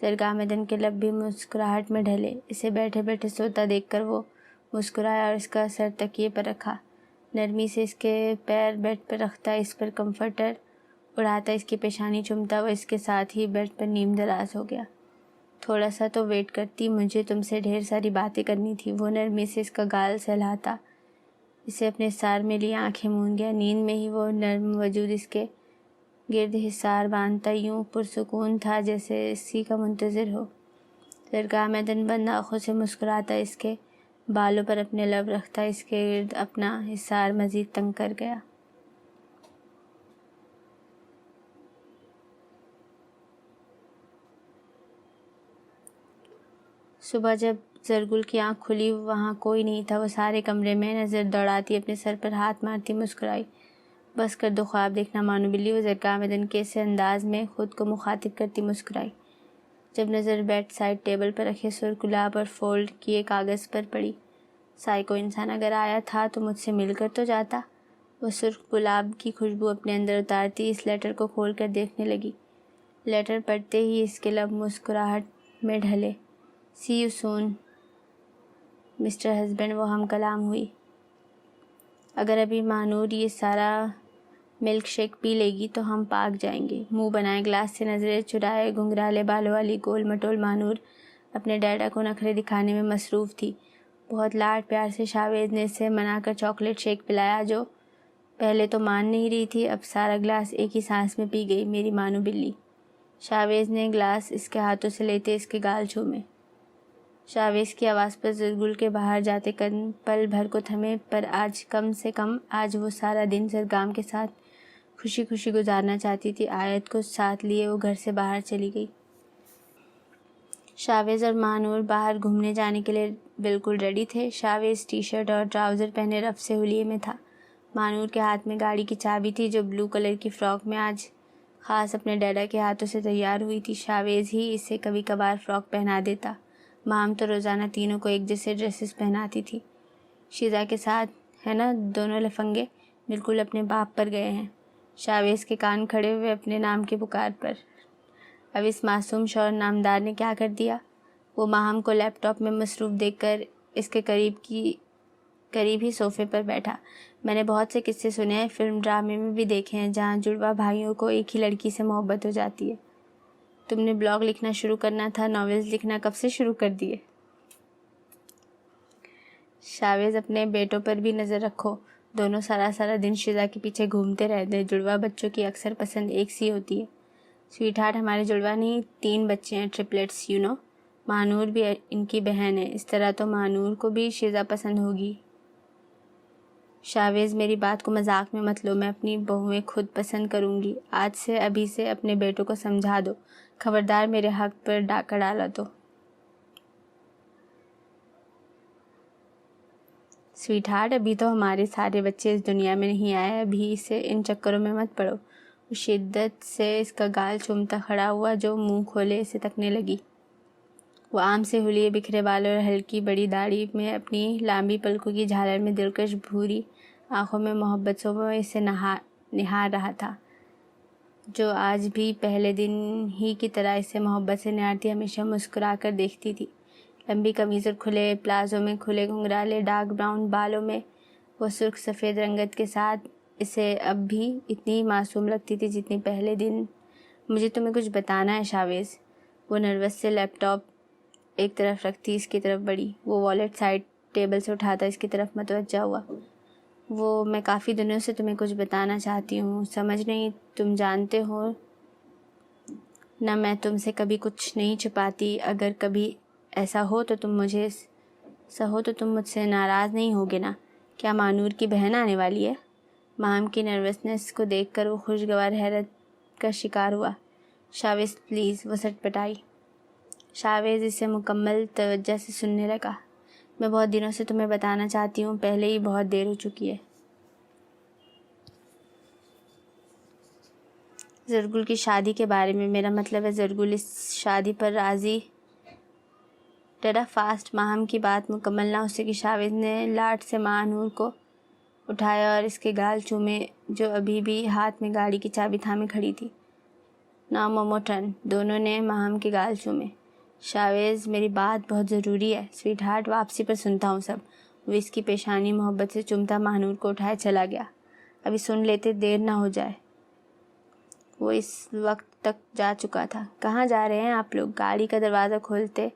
درگاہ میدن کے لب بھی مسکراہٹ میں ڈھلے۔ اسے بیٹھے بیٹھے سوتا دیکھ کر وہ مسکرایا اور اس کا سر تکیے پر رکھا۔ نرمی سے اس کے پیر بیڈ پر رکھتا، اس پر کمفرٹر اڑاتا، اس کی پیشانی چومتا وہ اس کے ساتھ ہی بیڈ پر نیم دراز ہو گیا۔ تھوڑا سا تو ویٹ کرتی، مجھے تم سے ڈھیر ساری باتیں کرنی تھی۔ وہ نرمی سے اس کا گال سہلاتا اسے اپنے حصار میں لیے آنکھیں مون گیا۔ نیند میں ہی وہ نرم وجود اس کے گرد حصار باندھتا یوں پرسکون تھا جیسے اسی کا منتظر ہو۔ درگاہ میدن بند آنکھوں سے مسکراتا اس کے بالوں پر اپنے لب رکھتا، اس کے گرد اپنا حصار مزید تنگ کر گیا۔ صبح جب زرگل کی آنکھ کھلی وہاں کوئی نہیں تھا۔ وہ سارے کمرے میں نظر دوڑاتی اپنے سر پر ہاتھ مارتی مسکرائی۔ بس کر دو خواب دیکھنا مانو بلی، وہ درگاہ میدن کے اس انداز میں خود کو مخاطب کرتی مسکرائی۔ جب نظر بیڈ سائڈ ٹیبل پر رکھے سرخ گلاب اور فولڈ کیے کاغذ پر پڑی۔ سائیکو انسان اگر آیا تھا تو مجھ سے مل کر تو جاتا۔ وہ سرخ گلاب کی خوشبو اپنے اندر اتارتی اس لیٹر کو کھول کر دیکھنے لگی۔ لیٹر پڑھتے ہی اس کے لب مسکراہٹ میں ڈھلے۔ سی یو سون مسٹر ہسبینڈ، وہ ہم کلام ہوئی۔ اگر ابھی مانور یہ سارا ملک شیک پی لے گی تو ہم پاک جائیں گے۔ منہ بنائے گلاس سے نظریں چرائے گھنگھرالے بالوں والی گول مٹول مانور اپنے ڈیڈا کو نخرے دکھانے میں مصروف تھی۔ بہت لاڈ پیار سے شاویز نے اسے منا کر چاکلیٹ شیک پلایا، جو پہلے تو مان نہیں رہی تھی، اب سارا گلاس ایک ہی سانس میں پی گئی۔ میری مانو بلی، شاویز نے گلاس اس کے ہاتھوں سے لیتے اس کے گال چومے۔ شاویز کی آواز پر زرگل کے باہر جاتے قدم پل بھر کو تھمے، پر آج کم سے کم آج وہ سارا دن زرگام کے ساتھ خوشی خوشی گزارنا چاہتی تھی۔ آیت کو ساتھ لیے وہ گھر سے باہر چلی گئی۔ شاویز اور مانور باہر گھومنے جانے کے لیے بالکل ریڈی تھے۔ شاویز ٹی شرٹ اور ٹراؤزر پہنے رف سے حلیے میں تھا۔ مانور کے ہاتھ میں گاڑی کی چابی تھی جو بلو کلر کی فراک میں آج خاص اپنے ڈیڈا کے ہاتھوں سے تیار ہوئی تھی۔ شاویز ہی اسے کبھی کبھار فراک پہنا دیتا، مام تو روزانہ تینوں کو ایک جیسے ڈریسز پہناتی تھی۔ شیزا کے ساتھ ہے نا دونوں لفنگے، بالکل اپنے باپ پر گئے ہیں۔ شاویز کے کان کھڑے ہوئے اپنے نام کی پکار پر۔ اب اس معصوم شوہر نامدار نے کیا کر دیا؟ وہ ماہم کو لیپ ٹاپ میں مصروف دیکھ کر اس کے قریب ہی صوفے پر بیٹھا۔ میں نے بہت سے قصے سنے ہیں، فلم ڈرامے میں بھی دیکھے ہیں، جہاں جڑواں بھائیوں کو ایک ہی لڑکی سے محبت ہو جاتی ہے۔ تم نے بلاگ لکھنا شروع کرنا تھا، ناولز لکھنا کب سے شروع کر دیے؟ شاویز اپنے بیٹوں پر بھی نظر رکھو، دونوں سارا دن شیزا کے پیچھے گھومتے رہتے ہیں۔ جڑواں بچوں کی اکثر پسند ایک سی ہوتی ہے۔ سویٹ ہارٹ، ہمارے جڑواں نہیں 3 بچے ہیں، ٹرپلیٹس مانور بھی ان کی بہن ہے، اس طرح تو مانور کو بھی شیزا پسند ہوگی۔ شاویز میری بات کو مذاق میں مت لو، میں اپنی بہویں خود پسند کروں گی۔ آج سے ابھی سے اپنے بیٹوں کو سمجھا دو، خبردار میرے حق پر ڈاکہ ڈالا تو۔ سویٹ ہارٹ، ابھی تو ہمارے سارے بچے اس دنیا میں نہیں آئے، ابھی سے ان چکروں میں مت پڑو۔ وہ شدت سے اس کا گال چومتا کھڑا ہوا جو منہ کھولے اسے تکنے لگی۔ وہ عام سے حلیے، بکھرے بالوں اور ہلکی بڑی داڑھی میں اپنی لامبی پلکوں کی جھالر میں دلکش بھوری آنکھوں میں محبت صوبوں اسے نہار رہا تھا، جو آج بھی پہلے دن ہی کی طرح اسے محبت سے نہارتی، ہمیشہ مسکرا کر دیکھتی تھی۔ لمبی قمیض اور کھلے پلازو میں کھلے گھنگرالے ڈارک براؤن بالوں میں وہ سرخ سفید رنگت کے ساتھ اسے اب بھی اتنی معصوم لگتی تھی جتنی پہلے دن۔ مجھے تمہیں کچھ بتانا ہے شاویز۔ وہ نروس سے لیپ ٹاپ ایک طرف رکھتی اس کی طرف بڑھی۔ وہ والیٹ سائڈ ٹیبل سے اٹھاتا اس کی طرف متوجہ ہوا۔ میں کافی دنوں سے تمہیں کچھ بتانا چاہتی ہوں، سمجھ نہیں، تم جانتے ہو نہ میں تم سے کبھی کچھ نہیں چھپاتی، اگر کبھی ایسا ہو تو تم مجھ سے ناراض نہیں ہوگے نا؟ کیا مانور کی بہن آنے والی ہے؟ مام کی نروسنس کو دیکھ کر وہ خوشگوار حیرت کا شکار ہوا۔ شاویز پلیز، وہ سٹ پٹائی۔ شاویز اسے مکمل توجہ سے سننے لگا۔ میں بہت دنوں سے تمہیں بتانا چاہتی ہوں، پہلے ہی بہت دیر ہو چکی ہے۔ زرگل کی شادی کے بارے میں، میرا مطلب ہے زرگل اس شادی پر راضی؟ ڈیڈا فاسٹ، ماہم کی بات مکمل نہ ہو سکی۔ شاویز نے لاٹ سے مانور کو اٹھایا اور اس کے گال چومے جو ابھی بھی ہاتھ میں گاڑی کی چابی تھامے کھڑی تھی۔ نا مومو ٹرن، دونوں نے ماہم کے گال چومے۔ شاویز، میری بات بہت ضروری ہے۔ سویٹ ہارٹ، واپسی پر سنتا ہوں سب۔ وہ اس کی پیشانی محبت سے چومتا مانور کو اٹھائے چلا گیا۔ ابھی سن لیتے، دیر نہ ہو جائے۔ وہ اس وقت تک جا چکا تھا۔ کہاں جا رہے ہیں آپ لوگ؟ گاڑی کا دروازہ کھولتے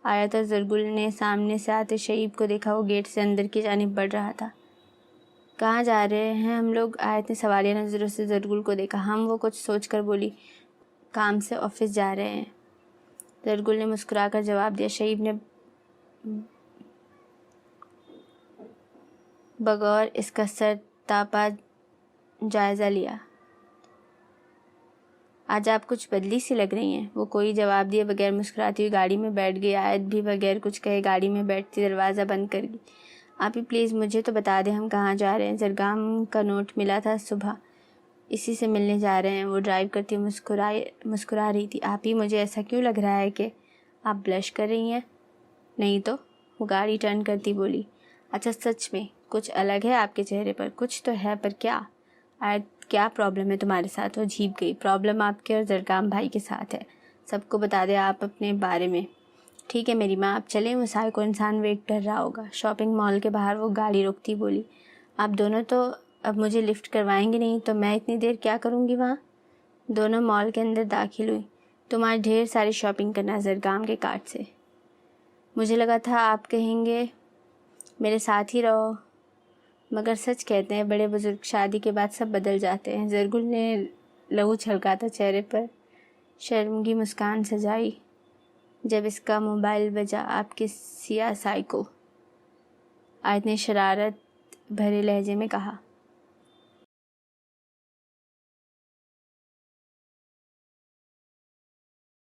آیت اور زرگل نے سامنے سے آتے شعیب کو دیکھا، وہ گیٹ سے اندر کی جانب بڑھ رہا تھا۔ کہاں جا رہے ہیں ہم لوگ؟ آیت نے سوالیہ نظروں سے زرگل کو دیکھا۔ وہ کچھ سوچ کر بولی، کام سے آفس جا رہے ہیں۔ زرگل نے مسکرا کر جواب دیا۔ شعیب نے بغور اس کا سر تاپا جائزہ لیا۔ آج آپ کچھ بدلی سی لگ رہی ہیں۔ وہ کوئی جواب دیے بغیر مسکراتی ہوئی گاڑی میں بیٹھ گئی۔ آیت بھی بغیر کچھ کہے گاڑی میں بیٹھتی دروازہ بند کر گئی۔ آپ ہی پلیز مجھے تو بتا دیں ہم کہاں جا رہے ہیں۔ زرگام کا نوٹ ملا تھا صبح، اسی سے ملنے جا رہے ہیں۔ وہ ڈرائیو کرتی مسکرا رہی تھی۔ آپ ہی، مجھے ایسا کیوں لگ رہا ہے کہ آپ بلش کر رہی ہیں؟ نہیں تو، وہ گاڑی ٹرن کرتی بولی۔ اچھا، سچ میں کچھ الگ ہے آپ کے چہرے پر؟ کچھ تو ہے، پر کیا؟ آیت، کیا پرابلم ہے تمہارے ساتھ؟ وہ جھیپ گئی۔ پرابلم آپ کے اور زرگام بھائی کے ساتھ ہے، سب کو بتا دیں آپ اپنے بارے میں۔ ٹھیک ہے میری ماں، آپ چلیں، وہ سائیکو انسان ویٹ کر رہا ہوگا۔ شاپنگ مال کے باہر وہ گاڑی روکتی بولی، آپ دونوں تو اب مجھے لفٹ کروائیں گے نہیں، تو میں اتنی دیر کیا کروں گی وہاں؟ دونوں مال کے اندر داخل ہوئی۔ تمہارے ڈھیر ساری شاپنگ کرنا ہے زرگام کے کارٹ سے۔ مجھے لگا تھا آپ کہیں گے میرے ساتھ ہی رہو، مگر سچ کہتے ہیں بڑے بزرگ شادی کے بعد سب بدل جاتے ہیں۔ زرگل نے لہو چھلکاتا چہرے پر شرمگی مسکان سجائی۔ جب اس کا موبائل بجا، آپ کی سیاہ سائیکو، آیت نے شرارت بھرے لہجے میں کہا۔